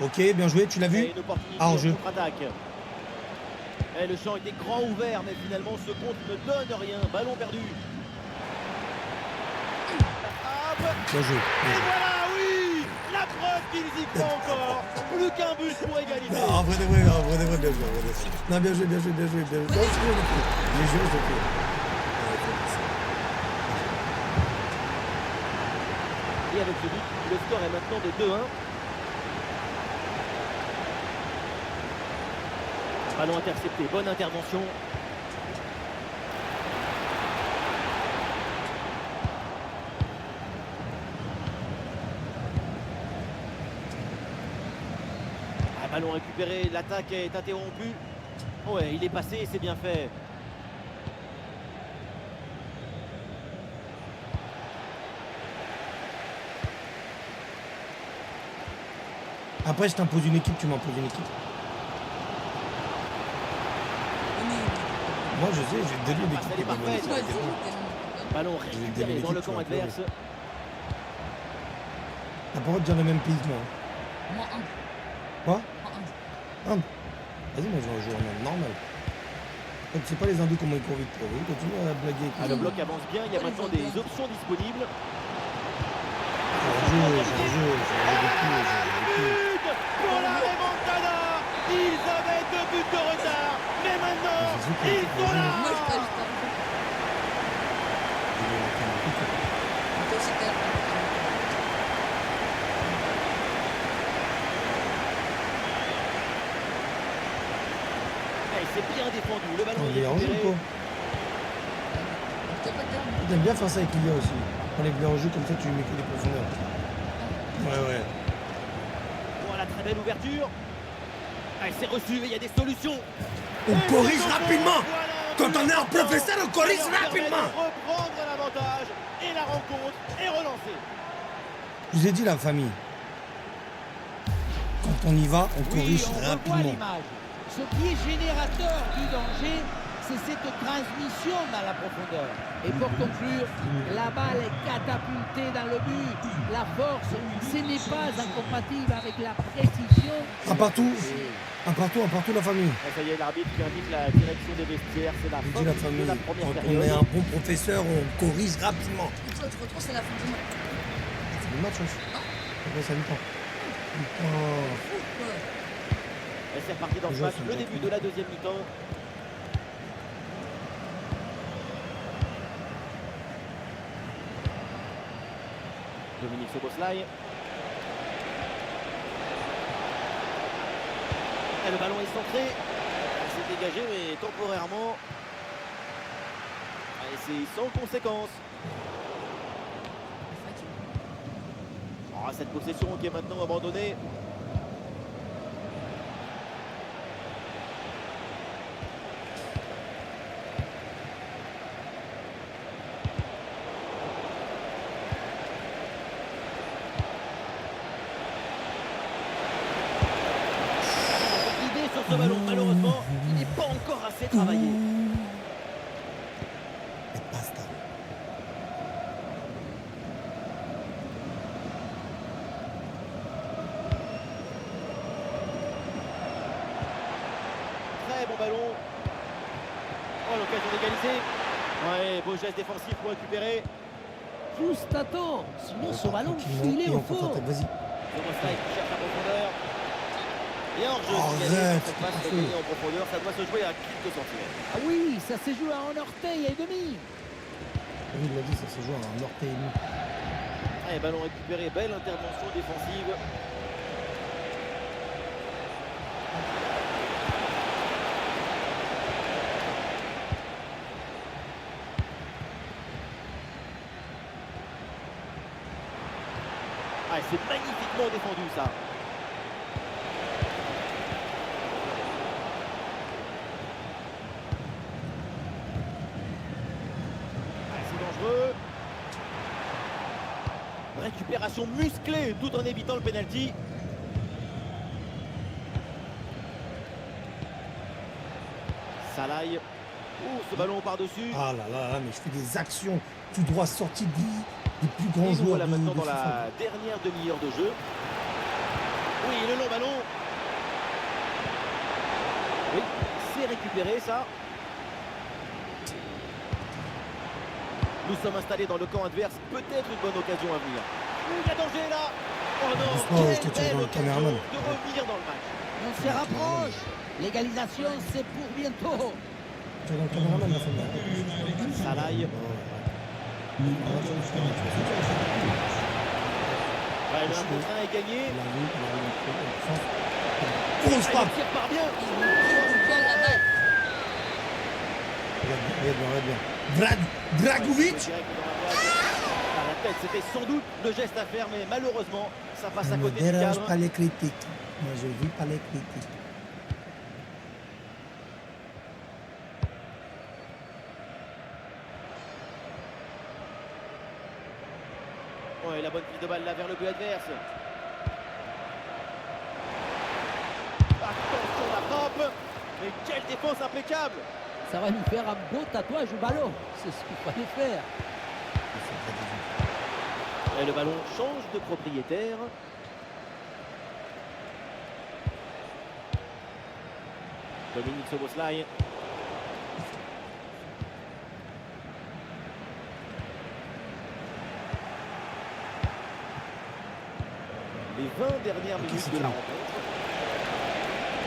Ok, bien joué, tu l'as Et vu? une opportunité Ah, en en jeu. contre-attaque. Et le champ était grand ouvert, mais finalement ce compte ne donne rien. Ballon perdu. La frappe. Bien joué. Et voilà, oui, la preuve qu'ils y croient encore. Plus qu'un but pour égaliser. En vrai de vrai, bien joué, en vrai de vrai. Non, bien joué, bien joué, bien joué, bien joué. Non, c'est bien, les jeux, je fais. Et avec ce but, le score est maintenant de 2-1. Ballon intercepté, bonne intervention. Ah, ballon récupéré, l'attaque est interrompue. Ouais, il est passé, c'est bien fait. Après, je t'impose une équipe, tu m'imposes une équipe. Moi, je sais, j'ai donné Ah, l'équipe elle qui est est pas bonne. parfaite. c'est pas bon. Ballon vais récupéré donner dans le l'équipe, camp tu vas pleurer. adverse. T'as pas le droit de dire le même pays que moi. Moi, un. Quoi? Moi, un. Hein? Vas-y, moi, je vais en jouer en mode normal. Quand tu sais pas les hindous comment ils courent vite, toi. Oui, continue à blaguer. Ah, le bloc avance bien, il y a maintenant des options disponibles. J'ai But pour la remontada. Ils avaient 2 buts de retard, mais maintenant, ils sont là. Moi, je t'aime. Toi aussi, t'aimes. Eh, c'est bien défendu, le ballon Il est est en jeu récupéré. ou quoi? T'as pas de terme. T'aimes bien faire ça avec Lilia aussi. Enlève les en jeu comme ça, tu lui mets que des profondeurs. Ouais, ouais. Voilà, très belle ouverture. Ah, c'est reçu, et il y a des solutions. On Et corrige c'est rapidement. Voilà, Quand on est un professeur, on corrige Ça leur permet de rapidement. reprendre l'avantage et la rencontre est relancée. Je vous ai dit, la famille. Quand on y va, on Oui, corrige on revoit rapidement. l'image. Ce qui est générateur du danger, c'est cette transmission dans la profondeur. Et pour conclure, la balle est catapultée dans le but. La force, ce n'est pas incompatible avec la précision. Un partout, la famille. Ah, ça y est, l'arbitre qui indique la direction des vestiaires. C'est la Je fin dis la de famille. la première Quand on période. est un bon professeur, on corrige rapidement. Et toi, tu retrouves, c'est la fin du match. C'est le match aussi. Après ça mi-temps. Putain. Ouais. Et c'est reparti dans Les ce joueurs match, sont le bien début cool. de la deuxième mi-temps. Dominique Soboslai. Et le ballon est centré. Il s'est dégagé, mais temporairement. Et c'est sans conséquence. Oh, cette possession qui est maintenant abandonnée. Idée sur ce ballon, malheureusement, il n'est pas encore assez travaillé. Et basta. Très bon ballon. Oh, l'occasion d'égaliser. Ouais, beau geste défensif pour récupérer. Juste à temps, sinon ce ballon Tranquillement, filait et au en fond. contre-attaque, vas-y. Soboslai qui cherche la profondeur. Et hors jeu, Arrête, signalé, cette passe c'est donnée en profondeur, ça doit se jouer à quelques centimètres. Ah oui, ça s'est joué à un orteil et demi. Oui, il l'a dit, ça se joue à un orteil et demi. Allez, ballon récupéré, belle intervention défensive. Ah, c'est magnifiquement défendu ça. récupération musclée tout en évitant le penalty. Salaï. Oh, ce ballon par-dessus. Ah là là là, mais je fais des actions tout droit sorties des plus grands Et nous joueurs. voilà maintenant de dans FIFA. la dernière demi-heure de jeu. Oui, le long ballon. Oui, c'est récupéré ça. Nous sommes installés dans le camp adverse. Peut-être une bonne occasion à venir. Il y a danger là. Oh non, Doucement, je te quelle tire belle dans le occasion caméraman. de revenir dans le match. On se rapproche. L'égalisation, c'est pour bientôt. Tu es dans le caméraman, la famille. Salaï. Ouais, le 1-1 est gagné. Grosse Ah, frappe. il tire par bien. Il vient la balle. Regarde bien. Dragovic. Direct dans la boîte. À la tête, c'était sans doute le geste à faire, mais malheureusement, ça passe à Ne me côté du dérange cadre. pas les critiques. Moi, je vis pas les critiques. Ouais, la bonne prise de balle là vers le but adverse. Attention la frappe. Mais quelle défense impeccable. Ça va lui faire un beau tatouage au ballon. C'est ce qu'il fallait faire. Et le ballon change de propriétaire. Dominique Soboslai. Les 20 dernières minutes de la rencontre.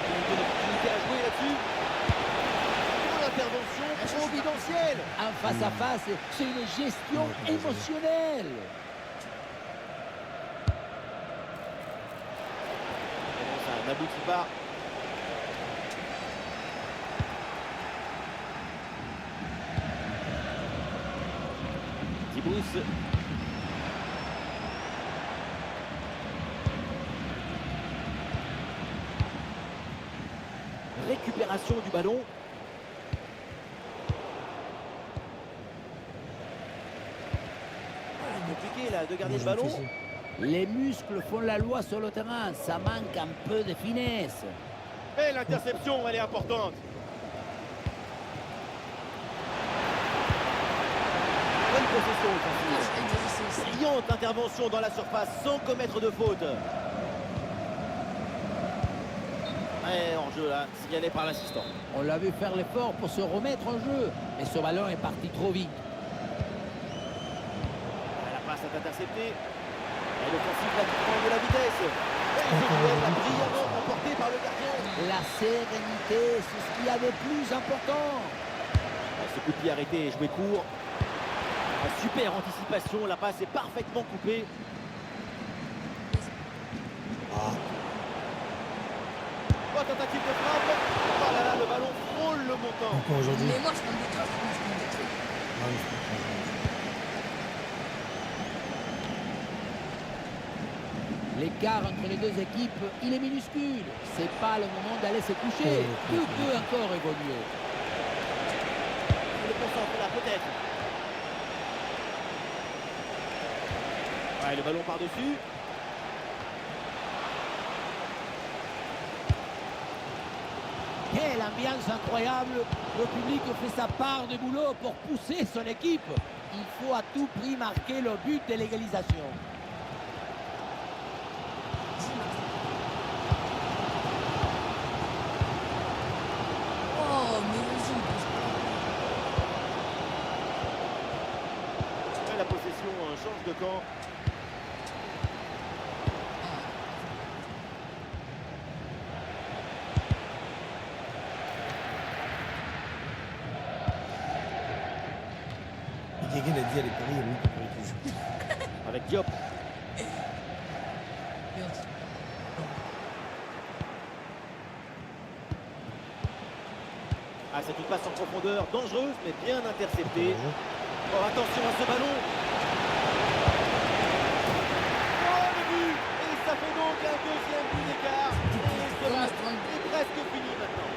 Une opportunité à jouer là-dessus. Pour l'intervention providentielle. Un face-à-face, c'est une gestion émotionnelle. Comment ça n'aboutit pas. Tibous. Récupération du ballon. C'est compliqué là de garder le ballon. Les muscles font la loi sur le terrain. Ça manque un peu de finesse. Et l'interception, elle est importante. Bonne possession offensive. Brillante intervention dans la surface sans commettre de faute. Et en jeu là, signalé par l'assistant. On l'a vu faire l'effort pour se remettre en jeu. Mais ce ballon est parti trop vite. La passe est interceptée. Et l'offensive là qui prend de la vitesse. Et ce duel là, brillamment remporté par le gardien. La sérénité, c'est ce qu'il y a de plus important. Ce coup de pied arrêté et joué court. Super anticipation, la passe est parfaitement coupée. Oh, tentative de frappe. Oh là là, le ballon frôle le montant. Encore aujourd'hui. Mais moi, je prends des trucs. Moi, je prends des trucs. Ah oui. L'écart entre les deux équipes, il est minuscule. C'est pas le moment d'aller se coucher. Tout peut encore évoluer. Il le concentre là, peut-être. Ouais, le ballon par-dessus. Quelle ambiance incroyable. Le public fait sa part de boulot pour pousser son équipe. Il faut à tout prix marquer le but de l'égalisation. Oh, mais vas-y. Ouais, la possession change de camp. Guéguin a dit à les paris, il y a mieux que Paris qui joue. Avec Diop. Ah, c'est une passe en profondeur, dangereuse, mais bien interceptée. Oh, attention à ce ballon. Oh, le but. Et ça fait donc un deuxième but d'écart. Et ce match est presque fini maintenant.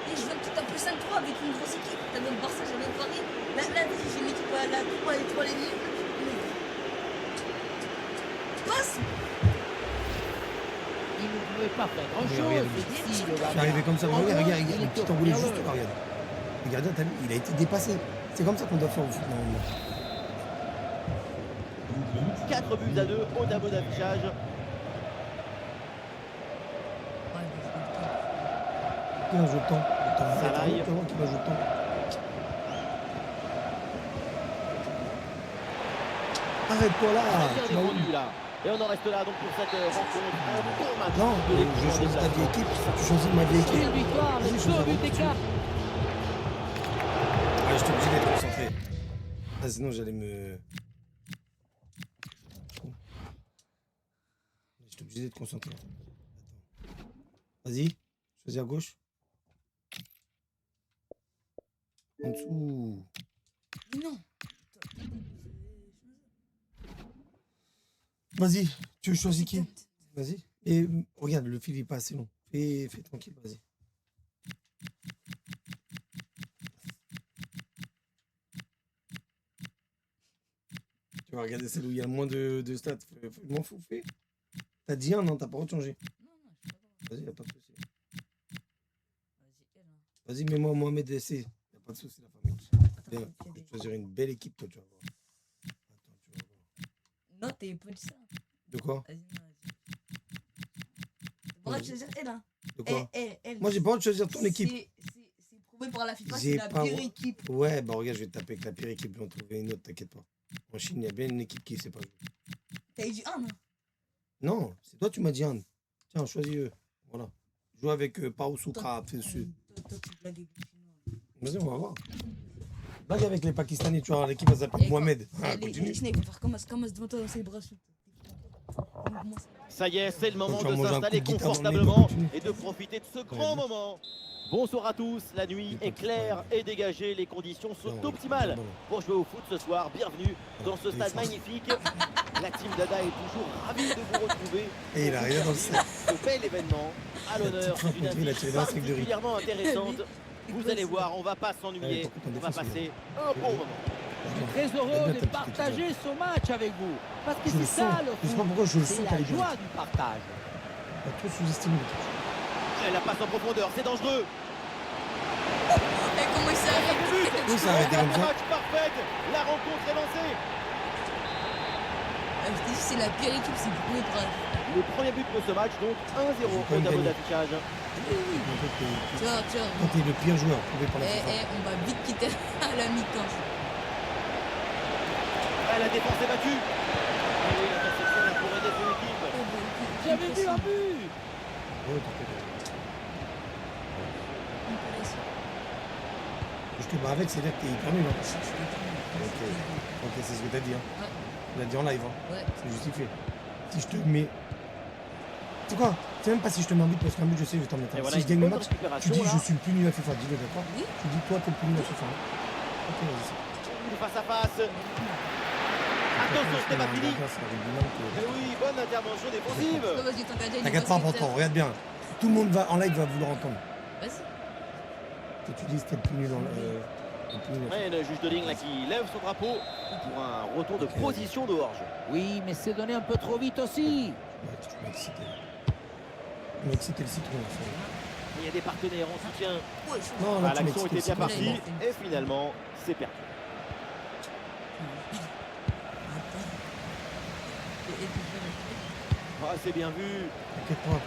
Et je veux peut-être un peu 5-3 avec une grosse équipe. T'as même Barça, j'ai même Paris. Là, j'ai une équipe à la 3 étoiles et demie. passe. Il ne pouvait pas faire grand Mais chose. regarde, Si, le Je suis gardien. arrivé comme ça, regarde, regarde, Il il est petit au enroulé premier juste heure. là, regarde. Le gardien, t'as vu, il a été dépassé. C'est comme ça qu'on doit faire au foot normalement. 4 buts à 2 au tableau d'affichage. Qui va jouer le temps? Ça aille. Comment qui va jouer le temps? Arrête-toi là! Bien Tu vas où? défendu là. Et on en reste là donc pour cette rencontre. Un bon match Non, de l'équipe je en choisis ta déplacement. vieille équipe, tu choisis ma vieille équipe. Une victoire, Vas-y, les je deux vais buts faire d'écart. Ah, j'étais obligé d'être concentré. Ah, sinon j'allais me. J'étais obligé d'être concentré. Attends. Vas-y, choisis à gauche. En dessous. Non. Vas-y, tu choisis qui? Vas-y. Et regarde, le fil est pas assez long. Fais tranquille, vas-y. Tu vas regarder celle où il y a le moins de stats. Je m'en fous, fais. T'as dit un, non, t'as pas rechangé. Non, non, je sais pas. Vas-y, y'a pas de souci. Vas-y, elle, hein. Vas-y, mets-moi Mohamed DC. Y'a pas de souci, la famille. Attends, Viens, attends, je vais choisir une belle équipe, toi, tu vas voir. Attends, tu vas voir. non, t'es pas dit ça. De quoi? Vas-y, non, vas-y. T'as pas le droit de choisir elle, hein. De quoi? Elle. Moi, j'ai pas le droit de choisir ton équipe. C'est prouvé par la FIFA, J'ai c'est la pas pire le- équipe. Ouais, bah regarde, je vais te taper avec la pire équipe. Je vais en trouver une autre, t'inquiète pas. En Chine, il y a bien une équipe qui sait pas jouer. T'as dit un, non? Non, c'est toi, tu m'as dit Anne. Tiens, choisis eux. Voilà. Joue avec Pao Soukra, fais ce. Toi, tu blagues avec les Chinois. Vas-y, on va voir. Blague avec les Pakistanais, tu vois, l'équipe va s'appeler Et Mohamed. quand- Ah, les continue. Chinois, ils vont faire comme devant toi dans ses bras. Ça y est, c'est le moment tu vas de manger un s'installer coup de guitare dans le nez, confortablement continue. et de profiter de ce grand moment. Bonsoir à tous, la nuit est claire et dégagée, les conditions sont optimales pour jouer au foot ce soir. Bienvenue dans ce stade magnifique. La team Dada est toujours ravie de vous retrouver. Et il a rien dans le sac. Ce bel événement à l'honneur petite d'une photo, il a affiche tiré dans un sac de riz. particulièrement intéressante. Vous allez voir, on va pas s'ennuyer, Ouais, on va par contre, en passer défense, un bon moment. Très J'aime heureux bien de ta petite partager ce match avec vous. Parce que Je le c'est ça sens. le Je sais pas foot. pourquoi je le C'est sens la qu'elle est joie du partage. T'as trop sous-estimé. Elle la passe en profondeur, c'est dangereux. Et comment il s'est arrêté? Où ça a arrêté comme ça? Match parfait, la rencontre est lancée. Je t'ai dit, c'est la pire équipe, c'est prouvé par la FIFA. Le premier but de ce match, donc 1-0 au quand même tableau gagné. d'affichage. Tu vois, Toi, t'es le pire joueur trouvé par la FIFA. on va vite quitter à la mi-temps. La défense est battue. Et oui, l'interception est pour aider son équipe. J'avais vu un but. Ouais, t'inquiète. Je te bats avec, c'est-à-dire que t'es hyper nul. Hein. Ok, c'est ce que t'as dit. Hein. Ouais. Tu l'as dit en live. Hein. Ouais. C'est justifié. Si je te mets. Tu sais quoi? C'est même pas si je te mets un but parce qu'un but, je sais, je vais t'en mettre. Et un. voilà, Si je gagne le une bonne match, tu récupération, dis là. je suis le plus nul à FIFA. Dis-le, d'accord? Oui. Tu dis toi, t'es le plus nul à FIFA. Hein. Ok, vas-y. Face à face. Attention, ce n'est pas fini. Mais oui, bonne intervention défensive. Vas-y, ton gardien, il est T'inquiète pas, basketteur. Panton, regarde bien. Tout le monde va, en live va vouloir entendre. Vas-y. Que tu dis que t'es le plus nul en le plus nul à Ouais, le juge de ligne là qui lève son drapeau pour un retour de position de hors-jeu. Oui, mais c'est donné un peu trop vite aussi. Ouais, tu m'as excité. Tu m'as excité le citron. ça. Il y a des partenaires en soutien. Ouais, je- Non, là, Ah, tu m'as l'action excité le était bien citron. partie et finalement, c'est perdu. Ah, c'est bien vu. T'inquiète pas.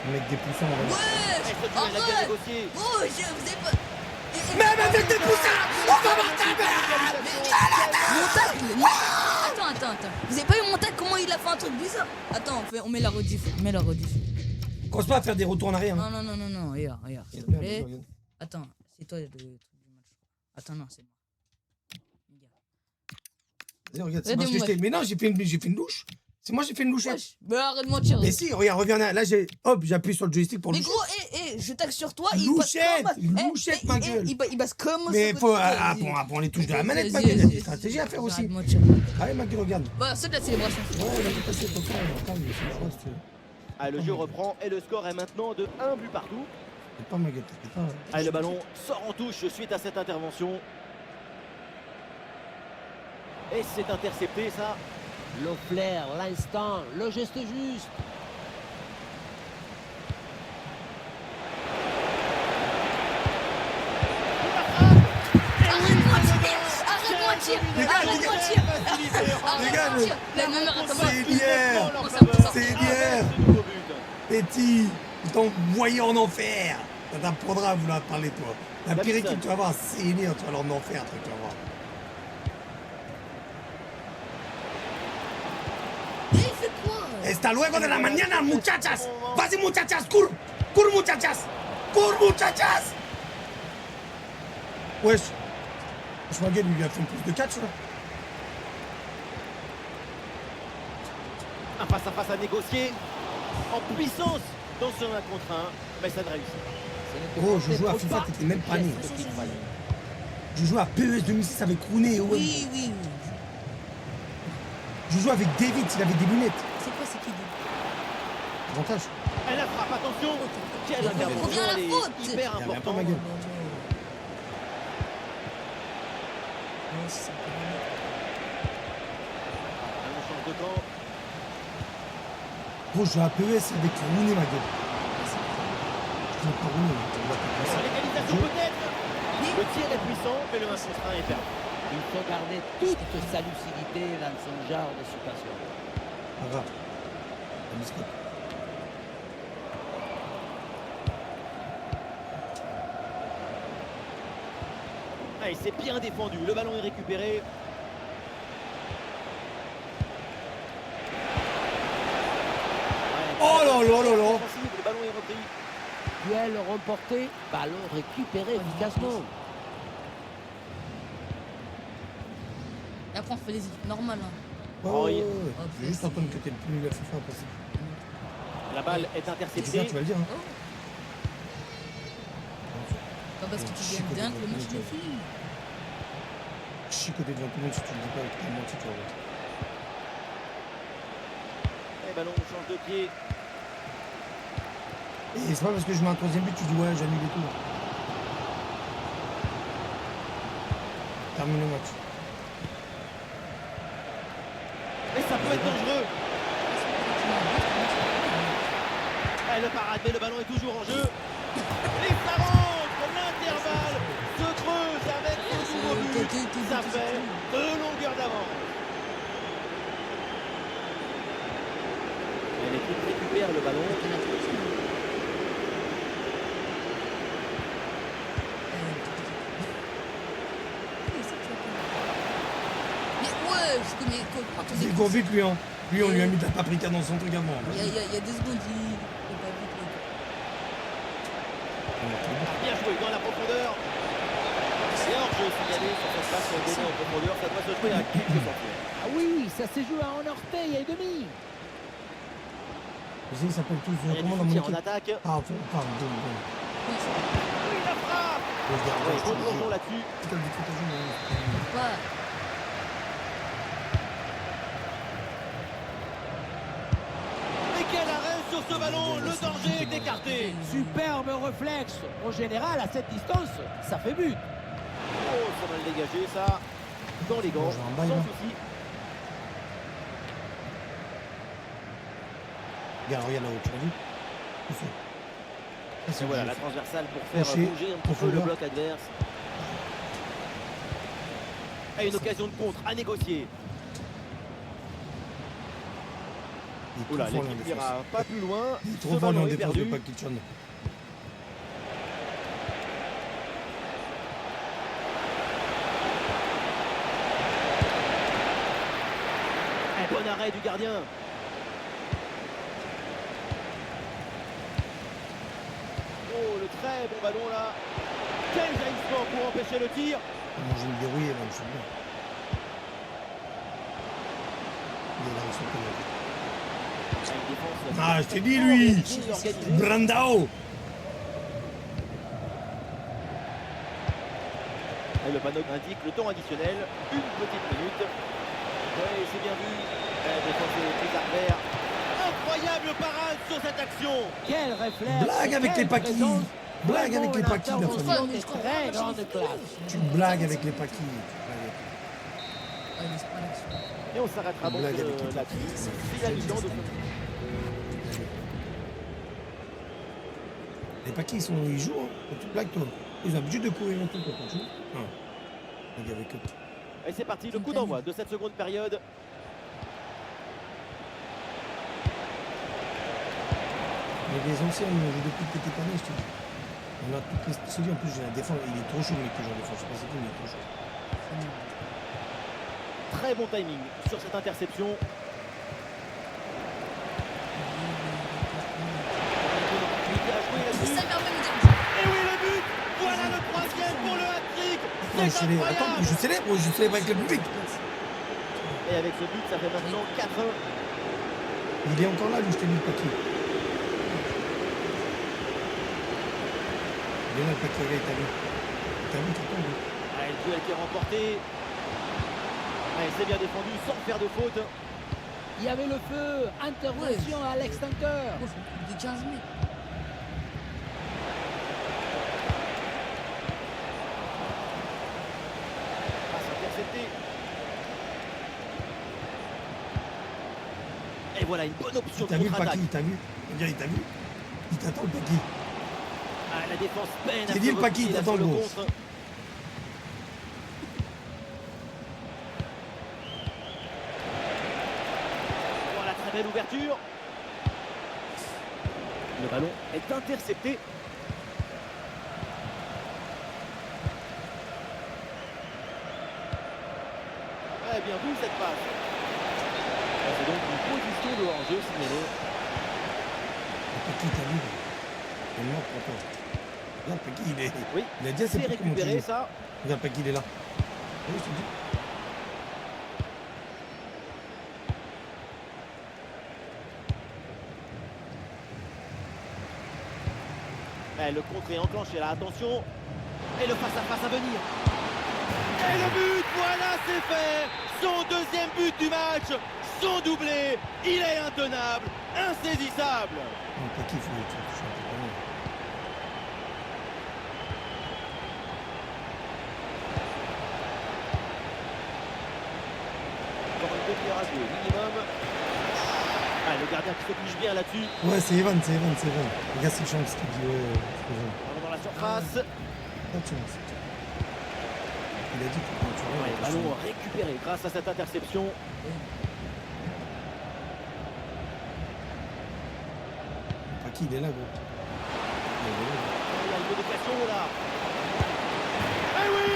Le mec des poussins, on va voir. Et Ouais, ce duel a bien arrête. négocié. Oh, vous avez pas... Même avec des poussins, on va voir ta Attends. Vous avez pas eu mon tag? Comment il a fait un truc bizarre? Attends, on met la rediff. Commence pas à faire des retours en arrière. Hein. Non. Regarde, s'il te Regarde, plaît. regarde. Attends, c'est toi le truc du match. Attends, non, c'est moi. Vas-y, regarde, c'est Regardez parce que moi. j'étais. Mais non, j'ai fait une louche. C'est moi, j'ai fait une louche. Wesh, mais arrête de mentir. Mais si, regarde, reviens là. Là, j'ai. Hop, j'appuie sur le joystick pour Mais loucher. gros, je tag sur toi, il Louchette, passe comme... louchette, ma gueule. Il passe comme... Mais ça, faut. vas-y. Apprends les touches de la manette, ma Vas-y, gueule. Il y a vas-y, des stratégies à faire aussi. arrête de mentir. Allez, ma gueule, regarde. Bah, c'est de la célébration. Ouais, on a tout passé ton temps. Calme, c'est une fois, c'est. Ah, le jeu reprend et le score est maintenant de 1 but partout. C'est pas ma gueule, t'inquiète pas. Ah, et le ballon sort en touche suite à cette intervention. Et c'est intercepté ça. Le flair, l'instant, le geste juste. Arrête-moi de tir. Arrête-moi de tir. Arrête-moi de tir. La même C'est hier. C'est hier. Petit, ils t'ont envoyé en enfer. Ça t'apprendra à vouloir parler, toi. La pire équipe, tu vas voir, c'est hier, tu vas leur en faire, tu vas voir. Mais il fait quoi? Hasta luego de la mañana, muchachas. Vas-y, muchachas, cours. Cours, muchachas. Cours, muchachas. Wesh. Schwager lui a fait plus de catch, là. Un face-à-face à négocier en puissance dans ce 1 contre 1, mais ça ne réussit pas. Oh, je joue à FIFA, t'étais même pas né. Je joue à PES 2006 avec Rooney et Owen. Oui, oui, oui. Je joue avec David, il avait des lunettes. C'est quoi, c'est qui? Avantage. Elle la frappe, attention. Quelle Reviens intervention, à la elle est faute. hyper Il y avait un peu importante. ma gueule. On change de camp. Gros, je joue à PES avec Rooney, ma gueule. Je connais pas Rooney, tu vois, t'as Sur passé. l'égalisation peut-être. Le tir est puissant, mais le 1 contre 1 est perdu. Il faut garder toute sa lucidité dans ce genre de situation. Pas grave. La biscotte. Ah, il s'est bien défendu. Le ballon est récupéré. Oh là là là là. Le ballon est repris. Duel remporté, ballon récupéré efficacement. Et après, on fait les équipes normales. Hein. Oh, oui. je vais juste entendre que t'es le plus nul à FIFA possible. La balle est C'est ça, interceptée. tu vas le dire, hein. Oh. Pas parce que tu gagnes bien que le match est fini. Chicoté devant tout le monde si tu le dis pas avec tout le monde si tu vas voir. Et ballon change de pied. Et c'est pas parce que je mets un troisième but, tu dis ouais, j'annule et tout. Termine le match. Et ça peut être dangereux. Et le parade, mais le ballon est toujours en jeu. Et ça rentre. L'intervalle se creuse avec ce nouveau but. Ça fait 2 longueurs d'avance. Et l'équipe récupère le ballon. Mais ouais, je connais. Il court vite lui, hein. Lui, on lui a mis de la paprika dans son truc avant. Il y a 2 secondes, il va vite. Bien joué dans la profondeur. C'est hors jeu signalé sur cette passe donnée en profondeur. Ça doit se jouer à quelques centimètres. Ah oui, ça s'est joué à un orteil et demi. Vous savez, ils s'appellent tous Il y a comment du dans mon soutien en équipe? attaque. Ah, pardon. Oui, c'est Oui, la frappe. Ouais, replongeons là-dessus. pas. Et quel arrêt sur ce ballon. Le danger est écarté. Superbe réflexe. En général, à cette distance, ça fait but. Oh, ça va le dégager, ça. Dans les gants, J'ai un bail, sans là. souci. Regarde là-haut, tu l'as vu? Tout fait. Ça, c'est Et voilà, bien la fait. transversale pour faire Crochet, bouger un petit peu le profondeur. bloc adverse. Et une occasion de contre à négocier. Il est trop Oula, fort, là, en l'équipe défense. n'ira pas plus loin. Il est Ce trop fort, lui, en ballon est défense, le perdu. pack Kitchen. Un bon arrêt du gardien. Oh, le très bon ballon là. Quel jaillissement pour empêcher le tir. Comment je vais me dérouiller, là, je suis bien. Il est là, ils sont pas là. Une défense Ah, je t'ai dit, lui. bien organisée. Brandao. Et le panneau indique le temps additionnel, une petite minute. Oui, c'est bien vu. La défense est prise à revers. Incroyable parade sur cette action. Quel réflexe. Blague avec quelle les paquis. présence. Blague avec les paquis, la Intervention famille. de très grande classe. Tu blagues avec les paquis. il laisse pas l'action. Et on s'arrêtera donc Blague avec les là-dessus. papiers, C'est la mi-temps de ce Les paquets, ils jouent, hein. Tu blagues, toi. Ils ont l'habitude de courir et tout, quoi, quand tu joues. Ah. Blague avec eux. Et c'est parti, le coup d'envoi de cette seconde période. Mais les anciens, on joue depuis que t'étais pas né, je te dis. On a toutes les séries, en plus, j'ai un défense. Il est trop chaud, le mec, que j'en défense. Je sais pas si c'est qui, mais il est trop chaud. Très bon timing sur cette interception. Ça permet de dire. Et oui, le but. Voilà le troisième pour le hat-trick. Non, C'est incroyable. Attends, je célèbre avec le public. Et avec ce but, ça fait maintenant 4-1. Il est encore là, lui, je t'ai mis le paquet. Il est là, le paquet, regarde, t'as vu. T'as vu, t'as vu. Le duel qui est remporté. Allez, c'est bien défendu sans faire de faute. Il y avait le feu, intervention à l'extincteur. Oh, faut plus de 15 mètres. Passe interceptée. Et voilà une bonne option de T'as vu le contre-attaque. paquet, il t'a vu. Regarde, il t'a vu. Il t'attend, le paquet. Ah, la défense peine à J'ai se dit le paquet, replier il t'attend, sur le le gros. contre. Voilà, très belle ouverture. Le ballon est intercepté. Ouais, bien vu cette passe. C'est donc une position de hors-jeu signalée. Le paquet, t'as vu. Il est mort pour toi. Regarde, le paquet, il est. Oui, Il a dit, c'est pas comment tu récupéré joues. ça. Regarde, le paquet, il est là. Oui, je te dis. Le contre est enclenché là, attention. Et le face-à-face à venir. Et le but, voilà, c'est fait. Son deuxième but du match, son doublé. Il est intenable, insaisissable. Non, le paquet, il faut le toucher un peu quand même. Encore une demi-heure à jouer, minimum. Ah, le gardien qui se touche bien là-dessus. Ouais, c'est Evan. Regarde, c'est chance qui dit, ouais, c'est Evan. Ballon dans la surface. Pas de chance. Il a dit que quand tu Ouais, regardes, ballon récupéré grâce à cette interception. le paquet, il est là, gros. Il est là. Il y a une bonne occasion là. Et oui,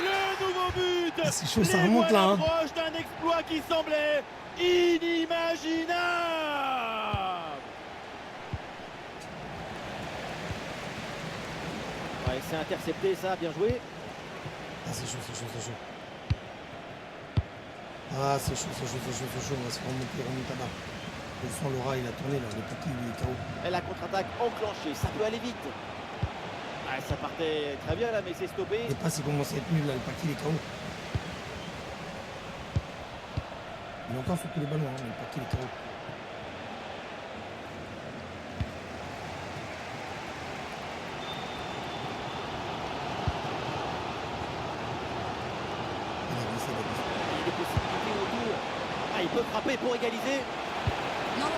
le nouveau but. Ah, c'est chaud, ça Les remonte, voilà là, hein. proche d'un exploit qui semblait inimaginable. Ouais, c'est intercepté ça, bien joué. Ah, c'est chaud. Ah, c'est chaud. On va se remonter là. Je sens Laura, il a tourné là. Le paquet, il est KO. Et la contre-attaque enclenchée, ça peut aller vite. Ah, ça partait très bien là, mais c'est stoppé. Les passes, il commence à être nul là. Le paquet, il est KO. Il a encore fait tous les ballons, hein, mais le paquet, il est KO. Il a glissé. Il y a des possibilités autour. Ah, il peut frapper pour égaliser. Non.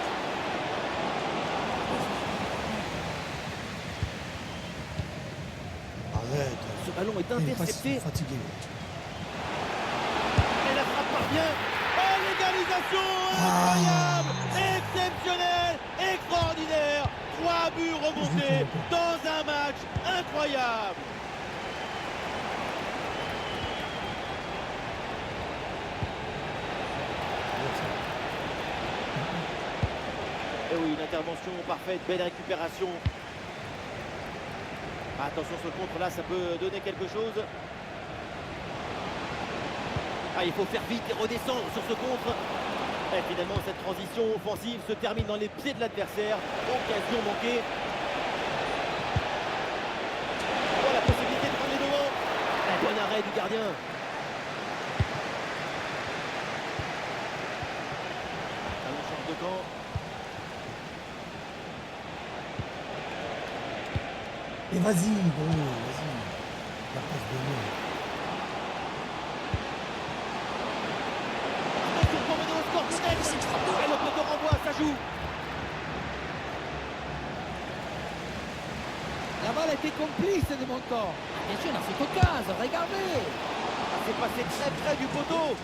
Arrête. Ce ballon est Il est pas intercepté. fatigué. Et la frappe parvient. Oh, l'égalisation incroyable, exceptionnelle, extraordinaire. 3 buts remontés dans un match incroyable. Et oui, une intervention parfaite, belle récupération. Attention, ce contre-là, ça peut donner quelque chose. Ah, il faut faire vite et redescendre sur ce contre. Et finalement, cette transition offensive se termine dans les pieds de l'adversaire. Occasion manquée. Oh, la possibilité de prendre les devants. Un bon arrêt du gardien. Ballon change de camp. Et vas-y, gros, vas-y. La passe de nous. cette frappe de- Et le poteau renvoie, ça joue. La balle était complice de mon corps. Bien sûr, dans cette occasion, regardez. C'est passé très près du poteau.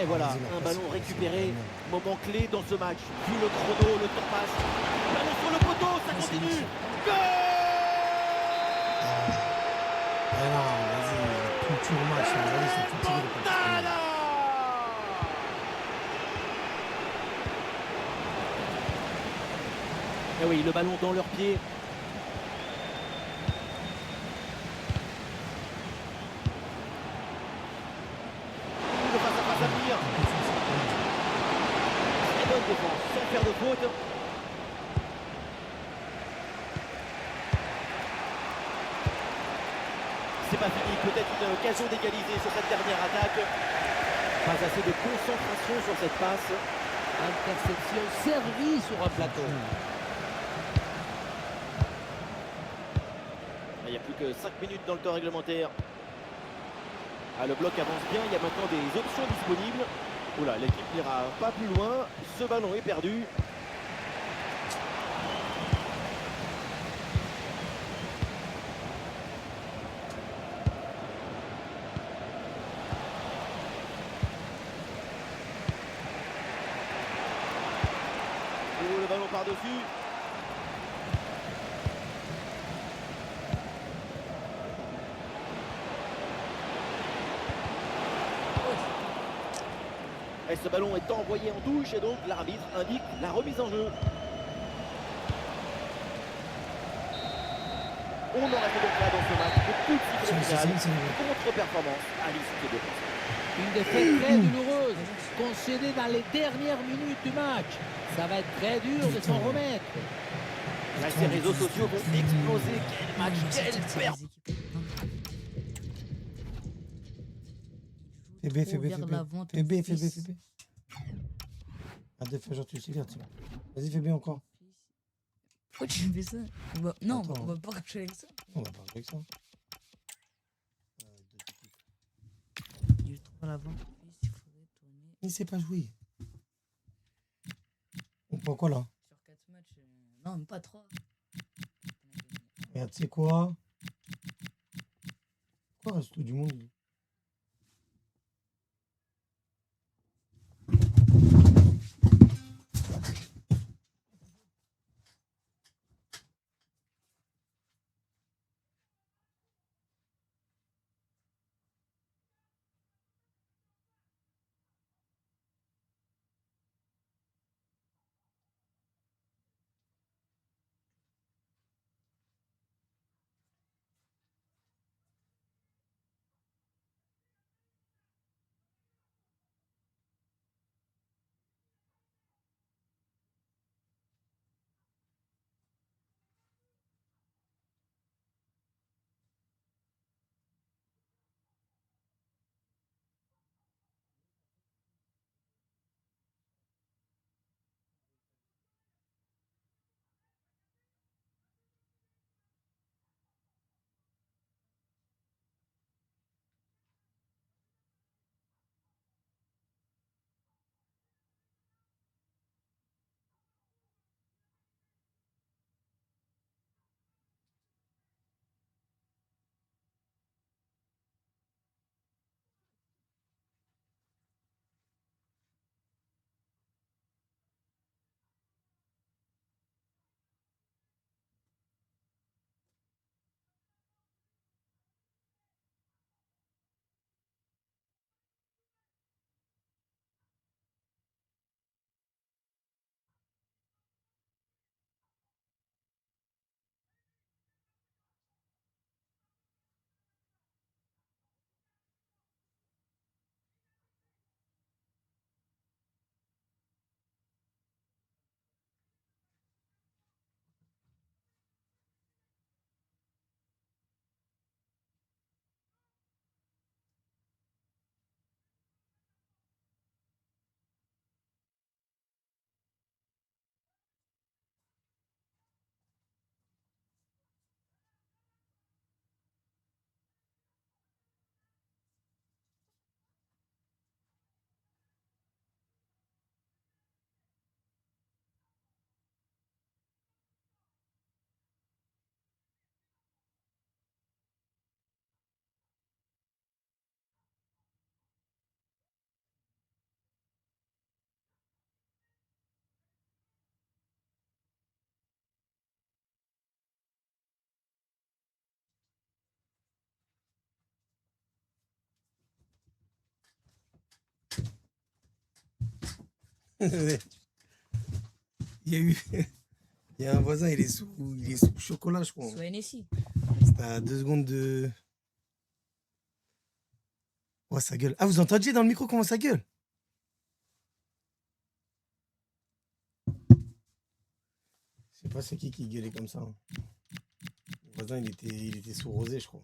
Et voilà, Vas-y, la un passe. ballon récupéré. Moment clé dans ce match. Vu le chrono, le temps passe. Ballon sur le poteau, ça Ah, c'est continue. bon. Goal! Ah non, vas-y, culture match, vas-y, c'est fatigué le Montana! Et oui, le ballon dans leurs pieds. Le face à face à venir. Très bonne défense, sans faire de faute. C'est pas fini, peut-être une occasion d'égaliser sur cette dernière attaque. Pas assez de concentration sur cette passe. Interception servie sur un plateau. Il n'y a plus que 5 minutes dans le temps réglementaire. Ah, le bloc avance bien, il y a maintenant des options disponibles. Oula, l'équipe n'ira pas plus loin. Ce ballon est perdu. Oh, le ballon par-dessus. Et ce ballon est envoyé en touche et donc l'arbitre indique la remise en jeu. On aurait fait donc là dans ce match de coup de sifflet final. Contre-performance à l'issue des deux. Une défaite très douloureuse, concédée dans les dernières minutes du match. Ça va être très dur de s'en remettre. Là, ces réseaux sociaux vont exploser. Quel match, quelle perte. Fais B, fais B, fais B. Fais B, fais B, fais B. Arrête de faire genre tu sais bien, tiens. Vas-y, fais B encore. Pourquoi tu fais ça? Non, Attends. on va pas coucher avec ça. On va pas avec ça. Il est trop à l'avant. Il faudrait tourner Il sait pas jouer. On prend quoi là? sur 4 matchs. Non, même pas 3. Regarde, tu sais quoi? Pourquoi reste tout du monde? Il y a eu. Il y a un voisin, il est sous chocolat, je crois. Sous NSI. C'était à 2 secondes de. Oh, ça gueule. Ah, vous entendiez dans le micro comment ça gueule? Je sais pas c'est qui gueulait comme ça. Hein. Le voisin, il était sous rosé, je crois.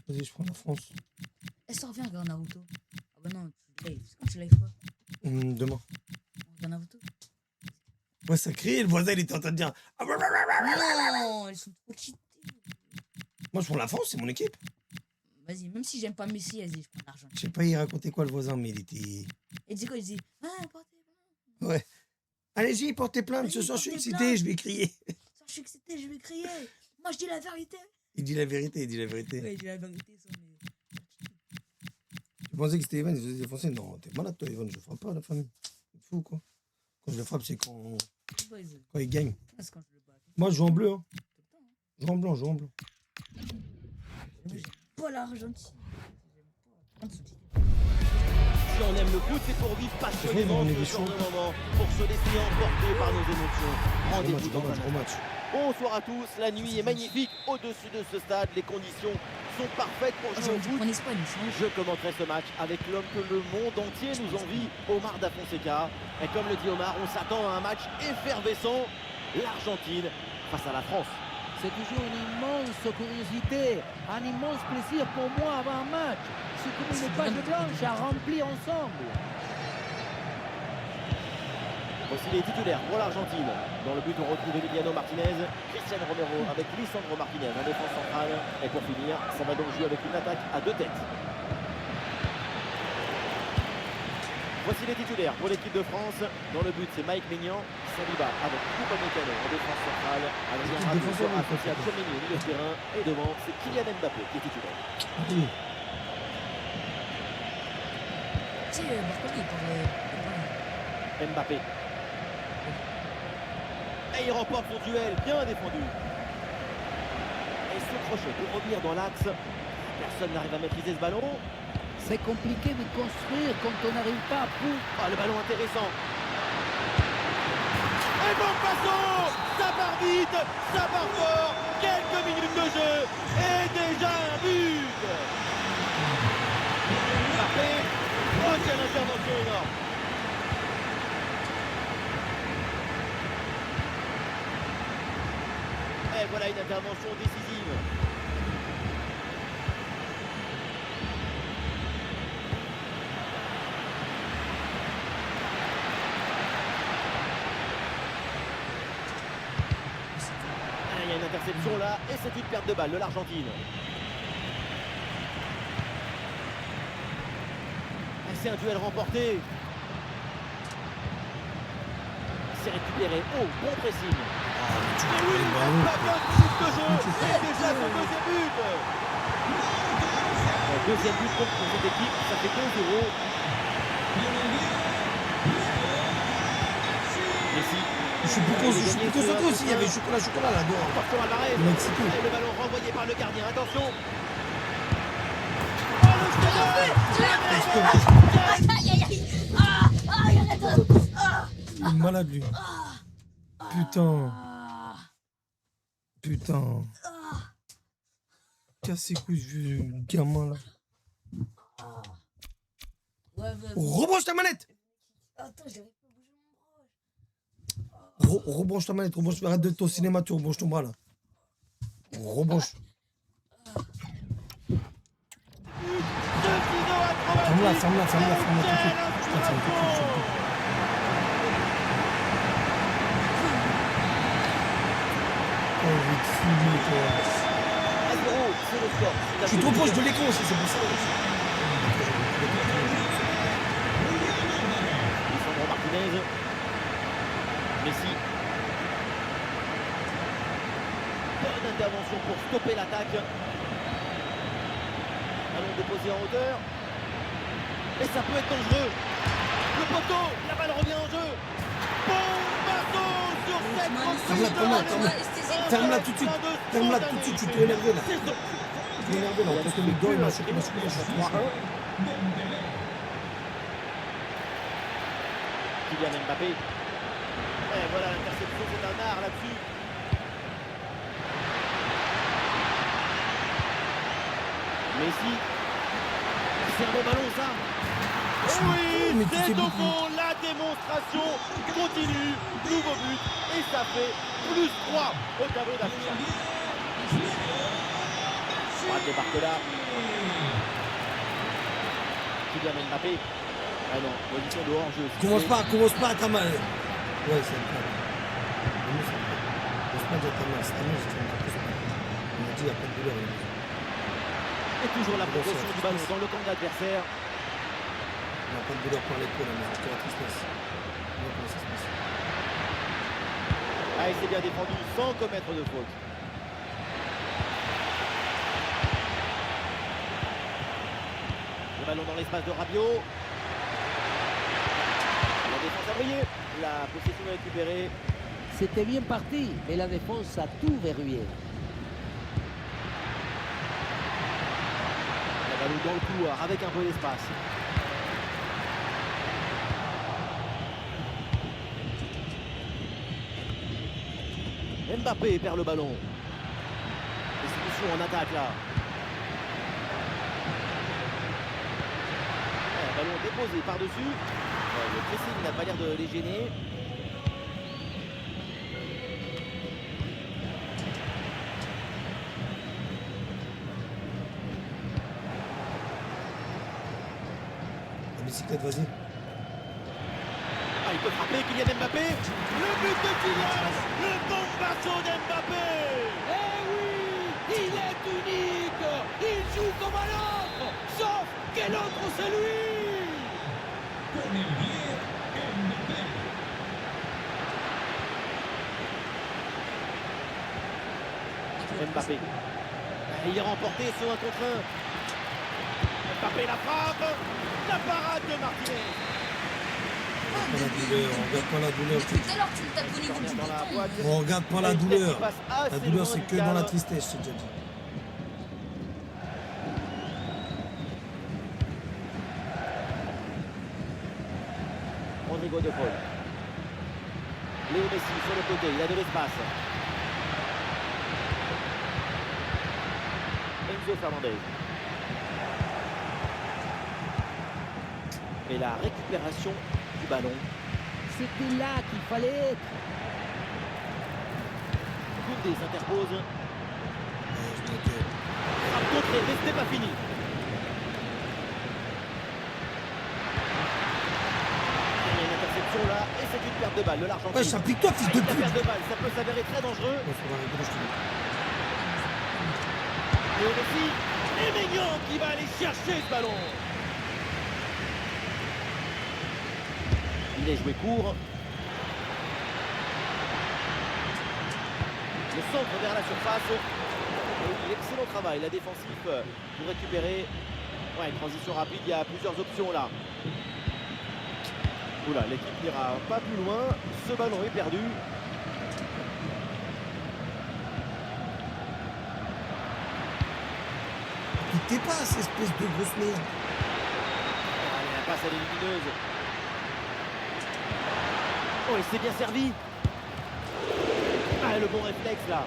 Vas-y, je prends la France. Est-ce que revient regarder Naruto? Ah bah non, tu live. C'est quand tu live quoi? Demain. On regarde Naruto? Ouais, ça criait, le voisin, il était en train de dire. Ah, Non, ils sont trop cheatés. moi, je prends la France, c'est mon équipe. Vas-y, même si j'aime pas Messi, vas-y, je prends l'argent. Je sais pas, il racontait quoi, le voisin, mais il était. Et il dit quoi? Il dit, ah, portez. Ouais. Allez-y, portez plainte. Ce Allez-y, soir, je suis portez excité, plainte. je vais crier. Je suis excité, je vais crier. Moi, je dis la vérité. Il dit la vérité, il dit la vérité. Ouais, il dit la vérité, ça, mais. Tu pensais que c'était Evan, il faisait défoncer? Non, t'es malade, toi, Evan, je frappe pas à la famille. C'est fou, quoi. Quand je le frappe, c'est quand il gagne. C'est quand je le bats. Moi, je joue en bleu, hein. Je joue en blanc, je joue en blanc. Moi, j'aime pas l'Argentine. J'aime pas. Si on aime le foot, c'est pour vivre passionnément on est ce des genre chauds. de moment, pour se laisser emporter par nos émotions. Rendez-vous dans un Gros match. Bonsoir à tous, la nuit est magnifique au-dessus de ce stade, les conditions sont parfaites pour jouer au foot. En Espagne, c'est Je commenterai ce match avec l'homme que le monde entier nous envie, Omar Da Fonseca. Et comme le dit Omar, on s'attend à un match effervescent, l'Argentine face à la France. C'est toujours une immense curiosité, un immense plaisir pour moi avant un match. C'est comme une page blanche à remplir ensemble. Voici les titulaires pour l'Argentine. Dans le but, on retrouve Emiliano Martinez, Cristiano Romero avec Lisandro Martinez en défense centrale. Et pour finir, ça va donc jouer avec une attaque à 2 têtes. Voici les titulaires pour l'équipe de France. Dans le but, c'est Mike Maignan, Saliba avec Upamecano en défense centrale. Adrien Rabiot sera associé à Tchouaméni au milieu de terrain. Et devant, c'est Kylian Mbappé qui est titulaire. Oui. Tu sais, Barcola, il parle. Mbappé. Et il remporte son duel, bien défendu. Et ce crochet pour revenir dans l'axe. Personne n'arrive à maîtriser ce ballon. C'est compliqué de construire quand on n'arrive pas à bout. Ah, le ballon intéressant. Et bon passant. Ça part vite, ça part fort. Quelques minutes de jeu. Et déjà un but. Mbappé. Oh, quelle intervention énorme. Et voilà une intervention décisive. Il y a une interception là et c'est une perte de balle de l'Argentine. Et c'est un duel remporté. C'est récupéré. Oh, bon pressing. Et oui, pas 15 minutes de jeu. Et déjà son deuxième but. Le deuxième but contre cette équipe, ça fait 2-0. Messi. Je suis plus concentré aussi, il y avait chocolat là dehors. Porto Alvarez. Il m'a excité. Et le ballon renvoyé par le gardien. Attention. Aïe, aïe, aïe. Ah, aïe, arrête. Ah, Il est malade lui. Putain. ah, Putain. ah. Casse ses couilles, ce vieux gamin là. Ouais, vas-y. Rebranche ta manette. Attends, j'avais pas bougé mon bras. Rebranche ta manette, rebranche. Arrête de ton cinéma, tu rebranches ton bras là. Rebranche. Ferme-la tout de suite. Putain, ça me fait tout, ça me fait. Oh, je vais te filmer, toi. 1-0, c'est le score. Je suis trop proche de l'écran aussi, c'est pour ça. Lisandro Martinez. Messi. Bonne intervention pour stopper l'attaque. Ballon déposé en hauteur. Et ça peut être dangereux. Le poteau, la balle revient en jeu. Bon bâton sur cette Ferme-la tout de suite. Ferme-la tout de suite, tu t'es énervé là. trop énervé là. On peut le dos, il m'a choqué, je suis 3-1. Kylian Mbappé. Et voilà, l'interception, c'est un art là-dessus. Messi. C'est un bon ballon, ça. Oui, mais c'est tu sais au beaucoup. fond, la démonstration continue. Nouveau but. Et ça fait plus 3 au tableau d'affichage. Droite de Barcola. Kylian Mbappé. Ah non, position de hors-jeu. Commence pas à ta main. Ouais, c'est un peu. Commence pas à ta main. C'est un peu. On a dit, il n'y a pas de douleur. Et toujours la progression du ballon dans le camp de l'adversaire. On n'a pas de douleur par l'épaule, mais c'est la tristesse. Comment ça se passe? Ah, il s'est bien défendu sans commettre de faute. Le ballon dans l'espace de Rabiot. La défense a brillé. La possession est récupérée. C'était bien parti, mais la défense a tout verrouillé. Le ballon dans le couloir avec un peu d'espace. Mbappé perd le ballon. Et solution en attaque là. Un ballon déposé par-dessus. Le pressing n'a pas l'air de les gêner. La bicyclette, vas-y. Ah, il peut frapper Kylian Mbappé. Le but de Kylian. Le bombasso d'Mbappé. Eh oui, il est unique. Il joue comme un autre. Sauf que l'autre, c'est lui. Mbappé. Il est remporté sur un contre un. Mbappé la frappe. La parade de Martinez. On regarde pas la douleur. Depuis tout à l'heure, tu le tapes au niveau du Dans la bouton. boîte. On regarde pas la Et une tête douleur. qui passe assez La douleur, loin c'est du que dans la cadre. tristesse, je t'ai déjà dit. Rodrigo de Paul. Léo Messi sur le côté, il a de l'espace. Enzo Fernandez. Et la récupération du ballon. C'était là qu'il fallait être. Koundé s'interpose. Je m'inquiète. Frappe contrée, mais ce n'est pas fini. Il y a une interception là, et c'est une perte de balle de l'Argentine. Ouais, ça pique toi, fils de La pute. perte de balle, ça peut s'avérer très dangereux. Bon, faut arrêter, je te dis. Léo Messi, et Maignan qui va aller chercher ce ballon. Il est joué court. Le centre vers la surface. Et excellent travail, la défensive pour récupérer. Ouais, une transition rapide, il y a plusieurs options là. Oula, l'équipe n'ira pas plus loin. Ce ballon est perdu. Piquez pas, cette espèce de grosse merde. Allez, la passe elle est lumineuse. Oh, il s'est bien servi. Ah, le bon réflexe là.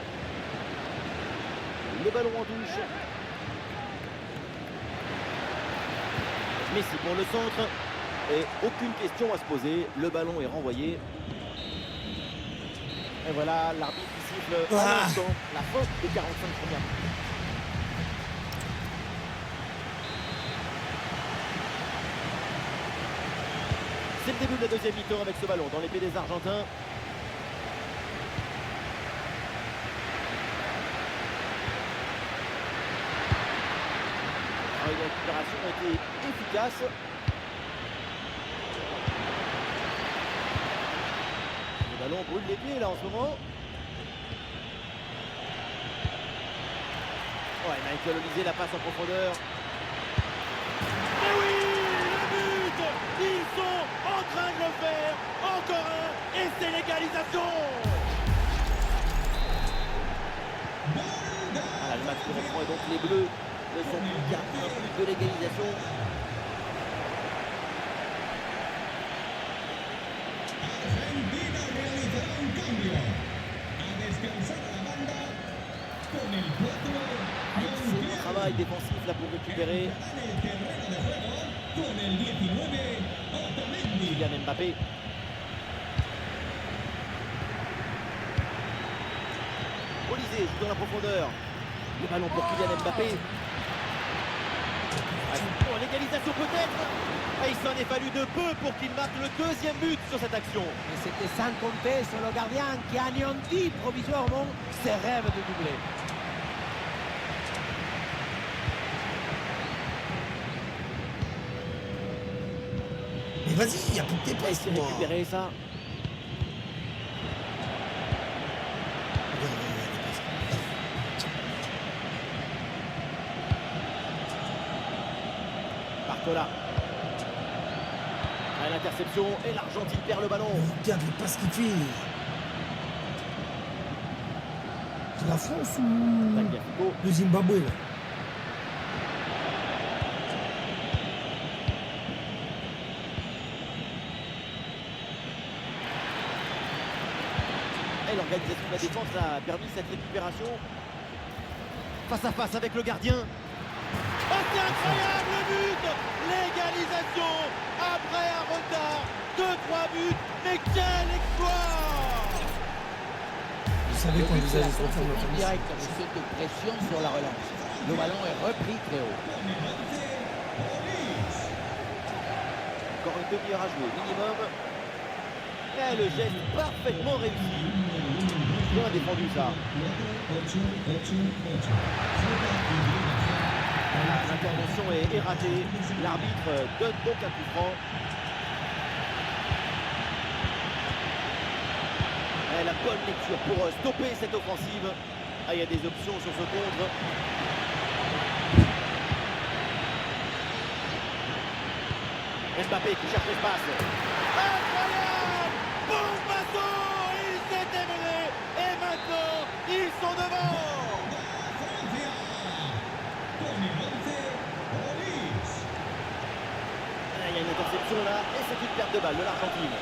Le ballon en touche. Messi pour le centre. Et aucune question à se poser. Le ballon est renvoyé. Et voilà, l'arbitre qui siffle à l'instant la fin des 45 premières minutes. C'est le début de la deuxième mi-temps avec ce ballon dans les pieds des Argentins. Alors, une récupération a été efficace. Le ballon brûle les pieds là en ce moment. Ouais, Michael Olise la passe en profondeur. Et oui, le but! Ils sont en train de le faire. Encore un et c'est l'égalisation. Voilà, le match qui reprend et donc les Bleus ne sont plus qu'à un but de l'égalisation. Excellent travail défensif là pour récupérer. Kylian Mbappé. Olysée joue dans la profondeur. Le ballon pour Kylian Mbappé. Pour l'égalisation peut-être. Et il s'en est fallu de peu pour qu'il marque le deuxième but sur cette action. Et c'était sans compter sur le gardien qui anéantit provisoirement ses rêves de doubler. Mais vas-y, il y a plus de tes Il passes, s'est moi. récupéré ça. Barcola. À l'interception et l'Argentine perd le ballon. Regarde les passes qu'il fait. C'est la France ou Tagliafico. le Zimbabwe là? Et l'organisation de la défense a permis cette récupération. Face à face avec le gardien. Oh, c'est incroyable le but! L'égalisation après un retard de 3 buts. Mais quel exploit! Vous savez qu'on vous allez se refaire notre En famille. direct avec cette pression sur la relance. Le ballon est repris très haut. Encore une demi-heure à jouer minimum. Et le geste parfaitement réussi. Bien défendu ça. Voilà, l'intervention est ratée. L'arbitre donne donc un coup franc. Et la bonne lecture pour stopper cette offensive. Ah, il y a des options sur ce contre. Mbappé qui cherche l'espace. Incroyable! Bombasso! Il s'est démené et maintenant ils sont devant! Ah, il y a une interception là et c'est une perte de balle de l'Argentine.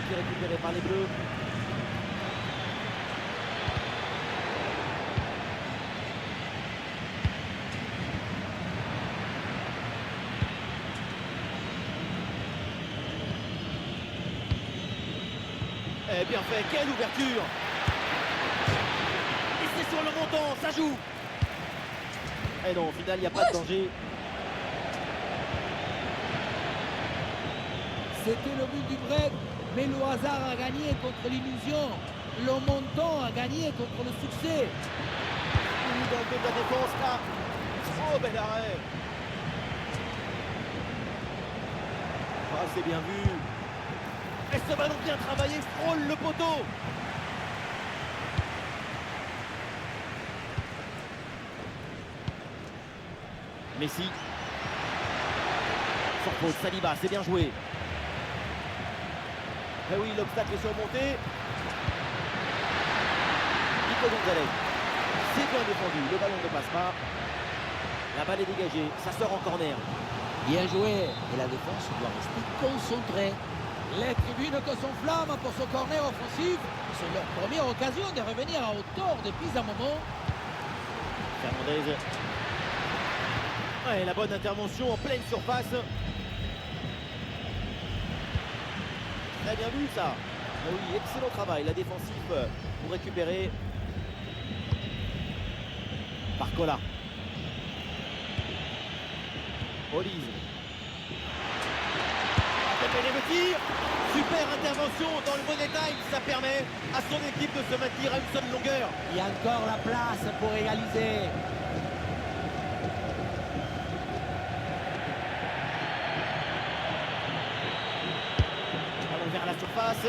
Récupéré par les Bleus. Eh bien fait, quelle ouverture! Et c'est sur le montant, ça joue! Et non, au final, il n'y a pas de danger. C'était le but du break, mais le hasard a gagné contre l'illusion. Le montant a gagné contre le succès. Dans le dos de la défense, là. Oh, bel arrêt! Ah, c'est bien vu! Et ce ballon bien travaillé frôle le poteau. Messi. Sans faute, Saliba, c'est bien joué. Eh oui, l'obstacle est surmonté. Nico Gonzalez. C'est bien défendu, le ballon ne passe pas. La balle est dégagée, ça sort en corner. Bien joué. Et la défense doit rester concentrée. Les tribunes que s'enflamment pour ce corner offensif. C'est leur première occasion de revenir à hauteur depuis un moment. Fernandez. Ouais, la bonne intervention en pleine surface. Très bien vu ça. Ah oui, excellent travail, la défensive pour récupérer. Barcola. Olise. Le tir. Super intervention dans le Money Time, ça permet à son équipe de se maintenir à une seule longueur. Il y a encore la place pour égaliser. Allons vers la surface.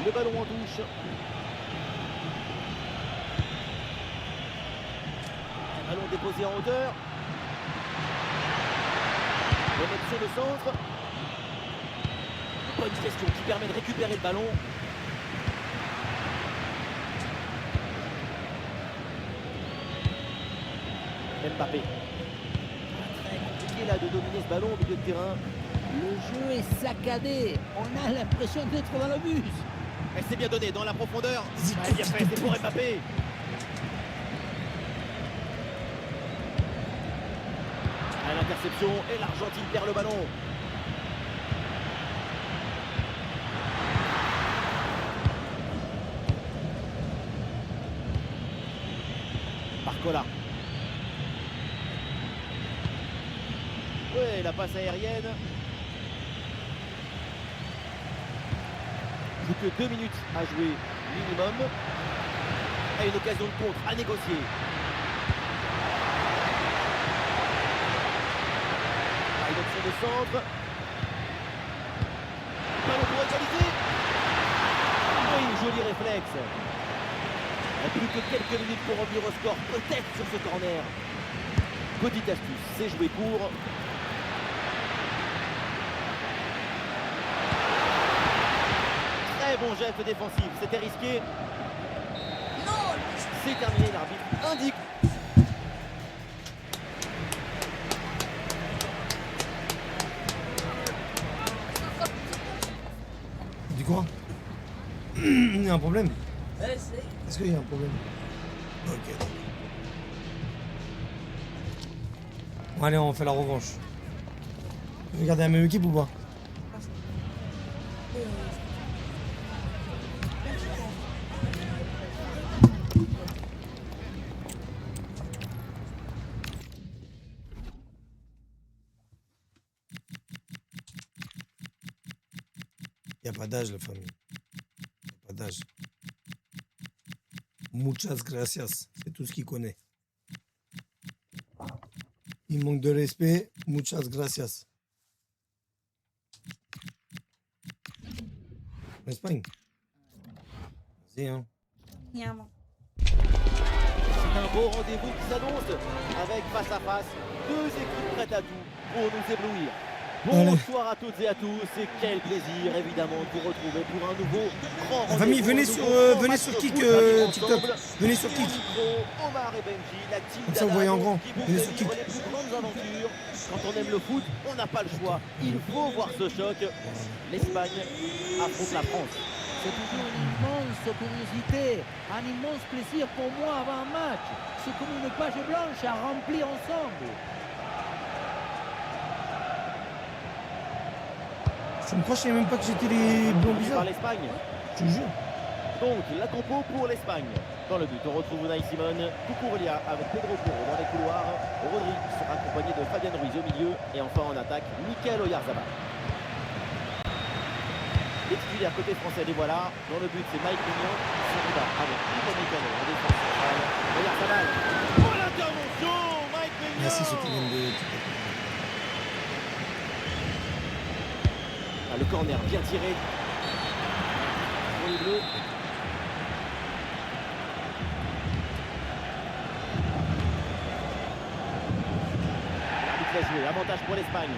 Le ballon en touche. déposé en hauteur. Bonne option de centre. Bonne gestion qui permet de récupérer le ballon. Mbappé. Très compliqué là de dominer ce ballon au milieu de terrain. Le jeu est saccadé. On a l'impression d'être dans le bus. Elle s'est bien donnée dans la profondeur. Elle bien fait, c'est pour Mbappé. À l'interception et l'Argentine perd le ballon. Barcola. Ouais, la passe aérienne. Plus que 2 minutes à jouer minimum. Et une occasion de contre à négocier. Une option de centre. Ballon pour égaliser. Oui, joli réflexe. Plus que quelques minutes pour revenir au score, peut-être sur ce corner. Petite astuce, c'est jouer court. Très bon geste défensif, c'était risqué. Non, C'est terminé, l'arbitre indique. Dis quoi? Il y a un problème? ouais, c'est... Est-ce qu'il y a un problème? Ok. Bon, allez, on fait la revanche. Vous regardez la même équipe ou pas? Il n'y a pas d'âge, la famille. Il n'y a pas d'âge. Muchas gracias. C'est tout ce qu'il connaît. Il manque de respect. Muchas gracias. L'Espagne. Vas-y, hein. Niama. C'est un beau rendez-vous qui s'annonce avec face à face deux équipes prêtes à tout pour nous éblouir. Bonsoir à toutes et à tous et quel plaisir évidemment de vous retrouver pour un nouveau grand rendez-vous. Famille, venez sur, venez sur Kik, TikTok. Venez sur Kik. Omar et Benji, la team Comme ça, vous voyez en grand. qui vous Venez fait sur vivre Kik. les plus grandes aventures. Quand on aime le foot, on n'a pas le choix. Il faut voir ce choc. L'Espagne affronte la France. C'est toujours une immense curiosité, un immense plaisir pour moi avant un match. C'est comme une page blanche à remplir ensemble. Je me crois, je savais même pas que j'étais les blonds Par bizarres. l'Espagne. Je te jure. Donc la compo pour l'Espagne. Dans le but, on retrouve Unai Simon, Cucurella avec Pedro Porro dans les couloirs. Rodri sera accompagné de Fabian Ruiz au milieu. Et enfin en attaque, Mikel Oyarzabal. Les titulaires côté français, les voilà. Dans le but, c'est Mike Mignon. Saliba avec Ivo Mécano en défense centrale. Oyarzabal. Oh l'intervention, Mike Mignon. Merci ceux qui viennent de TikTok. Ah, le corner bien tiré. Pour les Bleus. L'arbitre a joué. Avantage pour l'Espagne.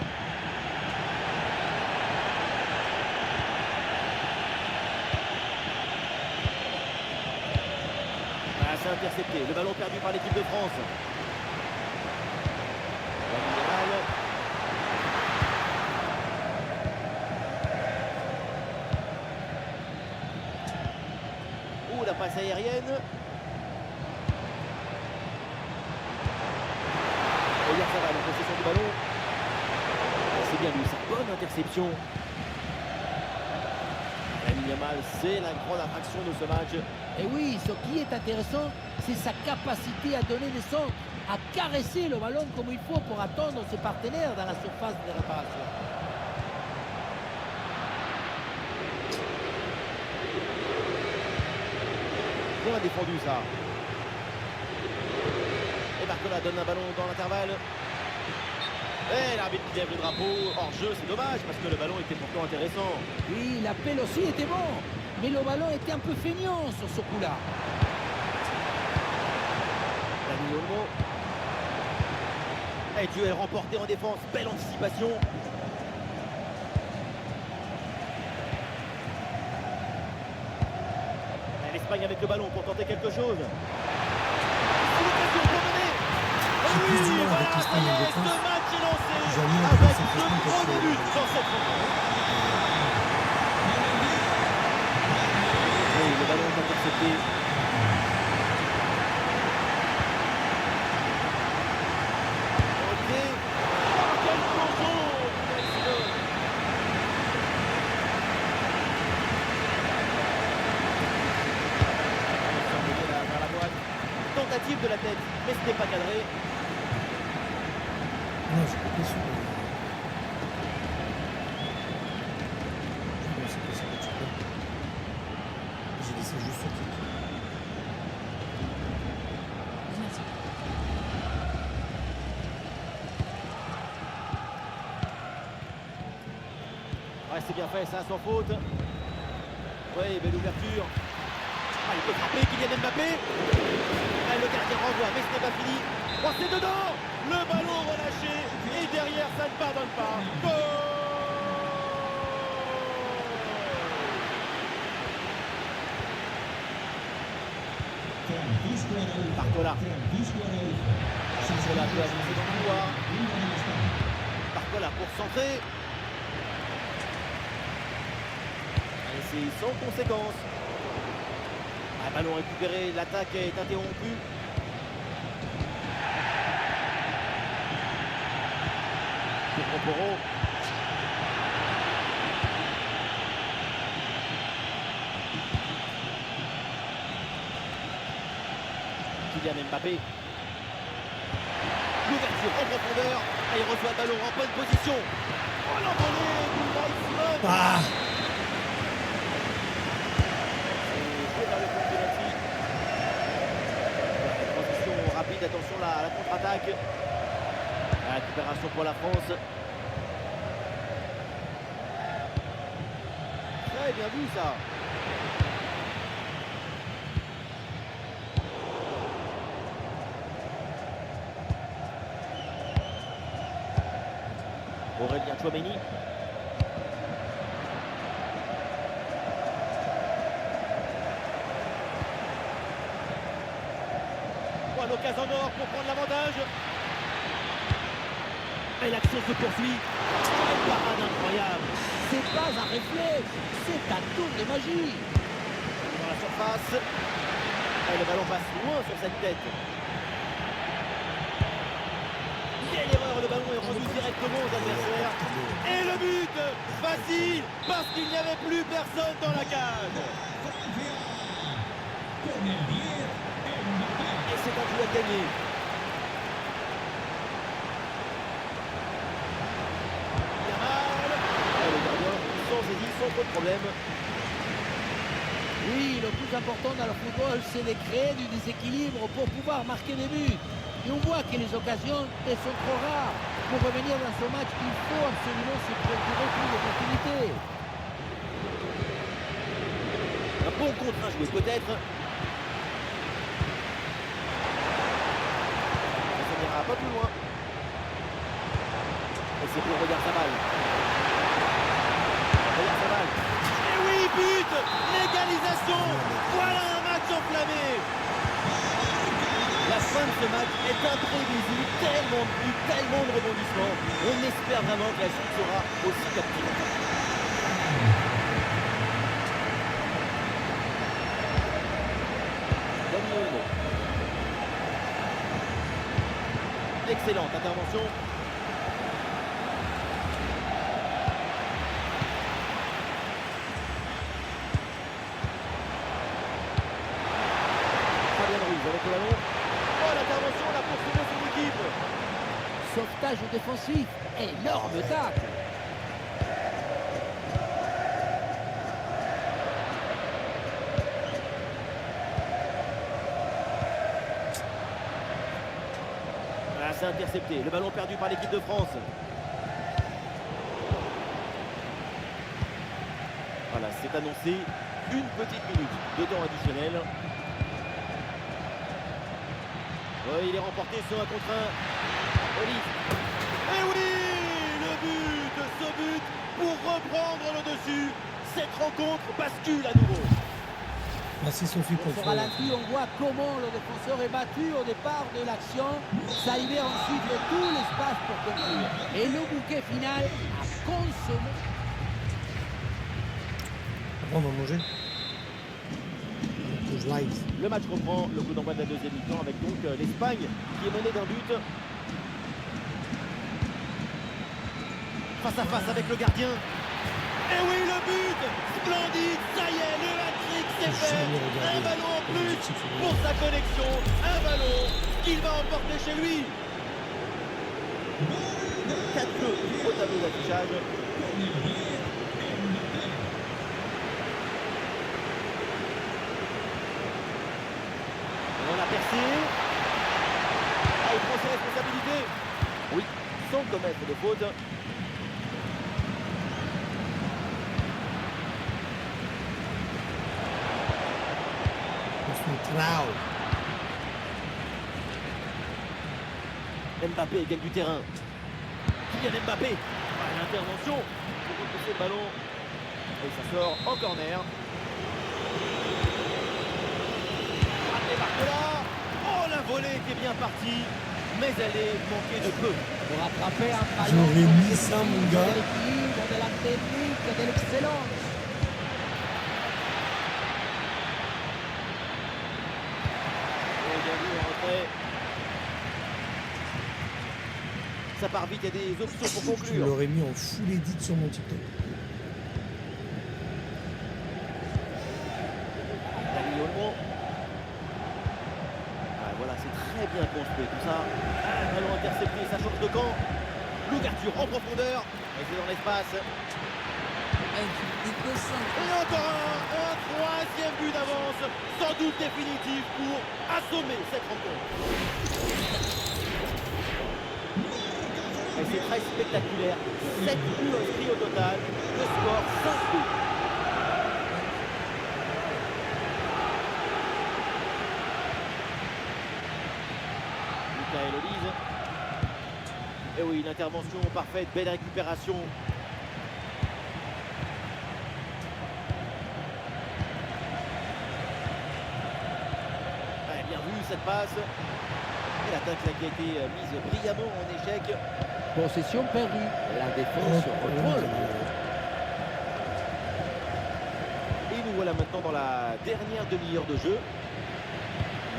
Ah, c'est intercepté. Le ballon perdu par l'équipe de France. Yamal. La passe aérienne. Oyarzabal en possession du ballon. C'est bien lui, sa bonne interception. Lamine Yamal, c'est la grande attraction de ce match. Et oui, ce qui est intéressant, c'est sa capacité à donner des centres, à caresser le ballon comme il faut pour attendre ses partenaires dans la surface de réparation. Bien défendu ça. Et Barcola donne un ballon dans l'intervalle. Et l'arbitre qui lève le drapeau. Hors jeu, c'est dommage parce que le ballon était pourtant intéressant. Oui, l'appel aussi était bon, mais le ballon était un peu feignant sur ce coup-là. Dani Olmo. Et duel remporté en défense, belle anticipation. Et l'Espagne avec le ballon pour tenter quelque chose. C'est l'occasion pour mener. Et J'ai plus du oui, mal avec voilà, ça l'Espagne y en est, défense. ce match est lancé J'ai mis en avec défense, le franchement, parce premier que- but dans cette rencontre. Oui, le ballon est intercepté. Ok. Oh, quel plongeon! Vers la boîte. Tentative de la tête, mais ce n'est pas cadré. Non, j'ai pas sûr. J'ai laissé juste sur le truc. Merci. Ouais, c'est bien fait, ça, sans faute. Oui, belle ouverture. Ah, il peut frapper, Kylian Mbappé. Ah, le gardien renvoie, mais ce n'est pas fini. Oh, c'est dedans. Le ballon relâché. Et derrière, ça ne pardonne pas. Goal. Barcola. Barcola peut avancer dans le couloir. Barcola pour centrer. Et c'est sans conséquence. Ah, ballon récupéré, l'attaque est interrompue. Poro. Kylian Mbappé. L'ouverture en profondeur. Et il reçoit le ballon en bonne position. Oh, l'envolée d'Unai Simon. Ah, Et vers le point de penalty. Transition rapide, attention là, à la contre-attaque. La récupération pour la France. Très bien vu ça. Aurélien Tchouaméni. Oh, l'occasion en or pour prendre l'avantage. Et l'action se poursuit. Une parade incroyable. C'est pas un réflexe, c'est un tour de magie. Dans la surface. Et le ballon passe loin sur cette tête. Quelle erreur, le ballon est rendu directement aux adversaires. Et le but facile, parce qu'il n'y avait plus personne dans la cage. Et c'est un duel gagné. Yamal. Et le gardien sans saisie, sans trop de problème. Oui, le plus important dans le football, c'est de créer du déséquilibre pour pouvoir marquer des buts. Et on voit que les occasions, elles sont trop rares. Pour revenir dans ce match, il faut absolument se procurer plus d'opportunités. Un bon contre un joué peut-être. Ça n'ira pas plus loin. Et c'est pour Regarde sa balle. Regarde sa balle. Et oui, but. L'égalisation. Voilà un match enflammé. La fin de ce match est imprévisible. Tellement de buts, tellement de rebondissements. On espère vraiment que la suite sera aussi captivante. Excellente intervention. Fabien Ruiz avec le ballon. Oh, l'intervention, la poursuite de son équipe. Sauvetage défensif, énorme tacle. Ah, c'est intercepté. Le ballon perdu par l'équipe de France. Voilà, c'est annoncé. Une petite minute de temps additionnel. Oui, il est remporté sur un contre un. Olise. Et oui, le but, ce but pour reprendre le dessus. Cette rencontre bascule à nouveau. Merci Sophie pour Sur le ralenti, on voit comment le défenseur est battu au départ de l'action. Ça libère ensuite tout l'espace pour conclure. Et le bouquet final a consommé. Après, on va manger. Touche live. Le match reprend, le coup d'envoi de la deuxième mi-temps avec donc l'Espagne qui est menée d'un but. Face à face avec le gardien. Et oui, le but splendide, ça y est, le hat-trick c'est fait. Un ballon en plus pour sa connexion, un ballon qu'il va emporter chez lui. 4-2 au tableau d'affichage. On a percé. Ah, il prend ses responsabilités. Oui, sans commettre de faute. Mbappé gagne du terrain. Kylian Mbappé. L'intervention pour repousser le ballon. Et ça sort en corner. Raté Barcola. Oh, la volée était bien partie. Mais elle est manquée de peu. Pour rattraper un ballon. J'aurais mis ça, mon gars. De l'équilibre, de la technique, de l'excellence. Ça part vite, il y a des options pour Je conclure. l'aurais mis en full edit sur mon TikTok. Dani Olmo. Ah, voilà, c'est très bien construit tout ça. Un ballon intercepté, ça change de camp. L'ouverture en profondeur. Et c'est dans l'espace. Et encore un troisième but d'avance. Sans doute définitif pour assommer cette rencontre. Et c'est très spectaculaire. 7 buts inscrits au total. Le score 5 buts. Michael Olise. Et oui, l'intervention parfaite, belle récupération. Ouais, bien vu cette passe. Et l'attaque qui a été mise brillamment en échec. Possession perdue. La défense reprend le ballon. Et nous voilà maintenant dans la dernière demi-heure de jeu.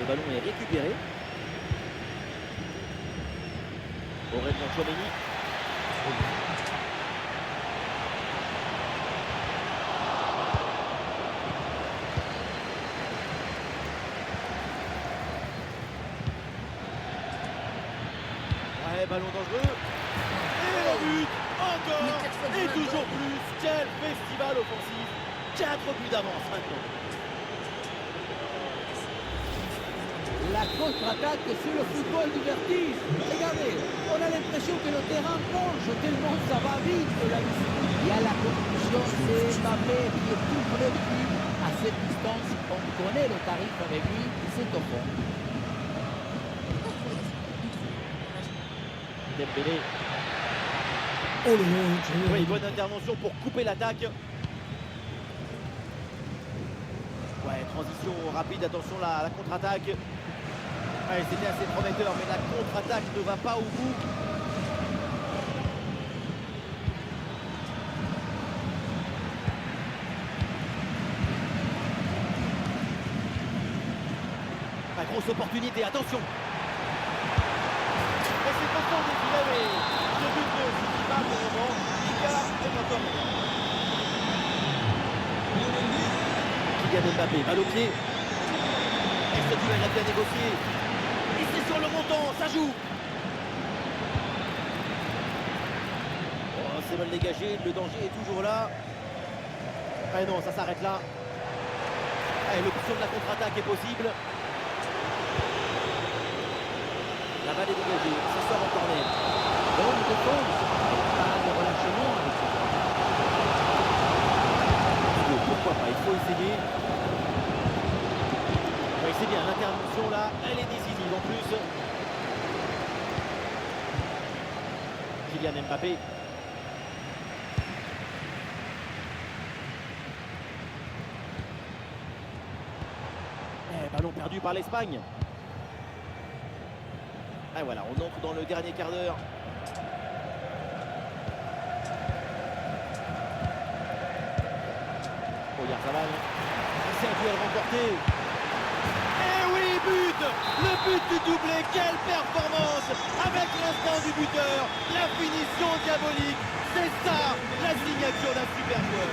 Le ballon est récupéré. Aurélien Tchouaméni. Ouais, ballon dangereux. Et le but, encore, et toujours plus. Quel festival offensif. 4 buts d'avance maintenant. La contre-attaque sur le football du vertige. Regardez, on a l'impression que le terrain penche tellement ça va vite. Il y a la conclusion, c'est Mbappé qui est tout près du but. À cette distance, on connaît le tarif avec lui, c'est au fond. Dembélé. Oh là là, Oui, bonne intervention pour couper l'attaque. Ouais, transition rapide, attention la contre-attaque. Ouais, c'était assez prometteur, mais la contre-attaque ne va pas au bout. La grosse opportunité, attention. Et c'est au fond des filets, mais ce but ne suffit pas pour le moment. Icard est encore là. Kylian Mbappé, balle au pied. Et ce duel a bien négocié. Et c'est sur le montant, ça joue. Oh, c'est mal dégagé, le danger est toujours là. Ah non, ça s'arrête là. Allez, l'option de la contre-attaque est possible. La balle est dégagée, ça sort en corner. Bonne défense, pas de relâchement avec ce ballon. Pourquoi pas, il faut essayer. Oui, c'est bien, l'intervention là, elle est décisive en plus. Mbappé. Ballon perdu par l'Espagne. Et voilà, on entre dans le dernier quart d'heure. Oyarzabal. C'est un duel remporté. Et oui, but! Le but du doublé, quelle performance! Avec l'instinct du buteur, la finition diabolique. C'est ça, la signature d'un super joueur.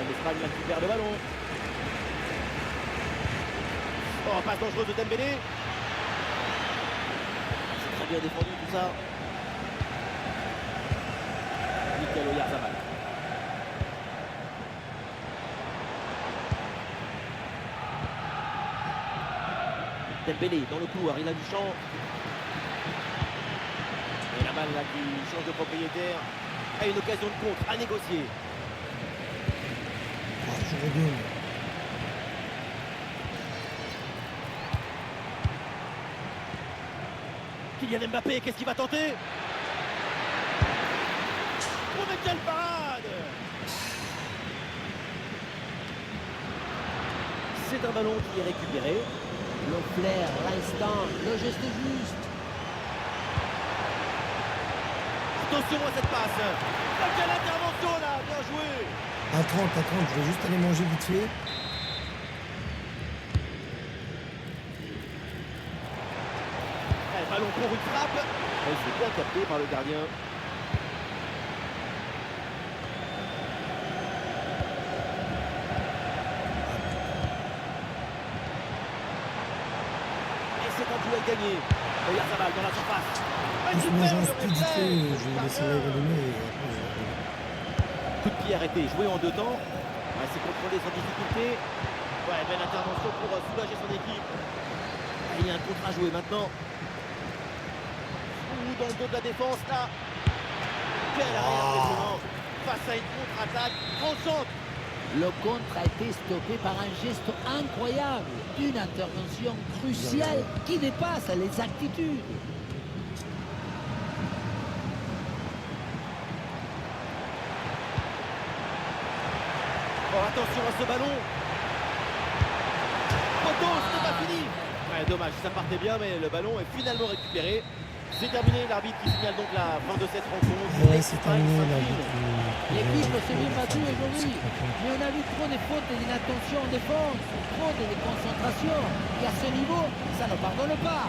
L'Espagne récupère le ballon. Oh, passe dangereuse de Dembélé. C'est très bien défendu tout ça. Mikel Oyarzabal. Dembélé dans le couloir, il a du champ. Et la balle là qui change de propriétaire. A une occasion de contre à négocier. Je reviens. Kylian Mbappé, qu'est-ce qu'il va tenter? Oh mais quelle parade! C'est un ballon qui est récupéré. Le flair, l'instant, le geste juste. Attention à cette passe. Oh, quelle intervention là, bien joué. À 30, je vais juste aller manger vite fait. Ballon pour une frappe. Et c'est bien capté par le gardien. Et c'est un duel gagné. Oyarzabal dans la surface. Je mange un speed vite fait, je vais laisser l'aérodonner et après Coup de pied arrêté, joué en deux temps. Ouais, c'est contrôlé sans difficulté. Ouais, belle intervention pour soulager son équipe. Il y a un contre à jouer maintenant. Ouh, dans le dos de la défense là. Quel arrière impressionnant. Face à une contre-attaque tranchante. Le contre a été stoppé par un geste incroyable. Une intervention cruciale qui dépasse les aptitudes. Oh, attention à ce ballon. Poteau, c'était pas fini. Ouais, dommage, ça partait bien, mais le ballon est finalement récupéré. C'est terminé, l'arbitre qui signale donc la fin de cette rencontre. ouais, c'est terminé là. L'équipe s'est bien battue aujourd'hui, mais on a vu trop de fautes et d'inattention en défense, trop de déconcentration. Et à ce niveau, ça ne pardonne pas.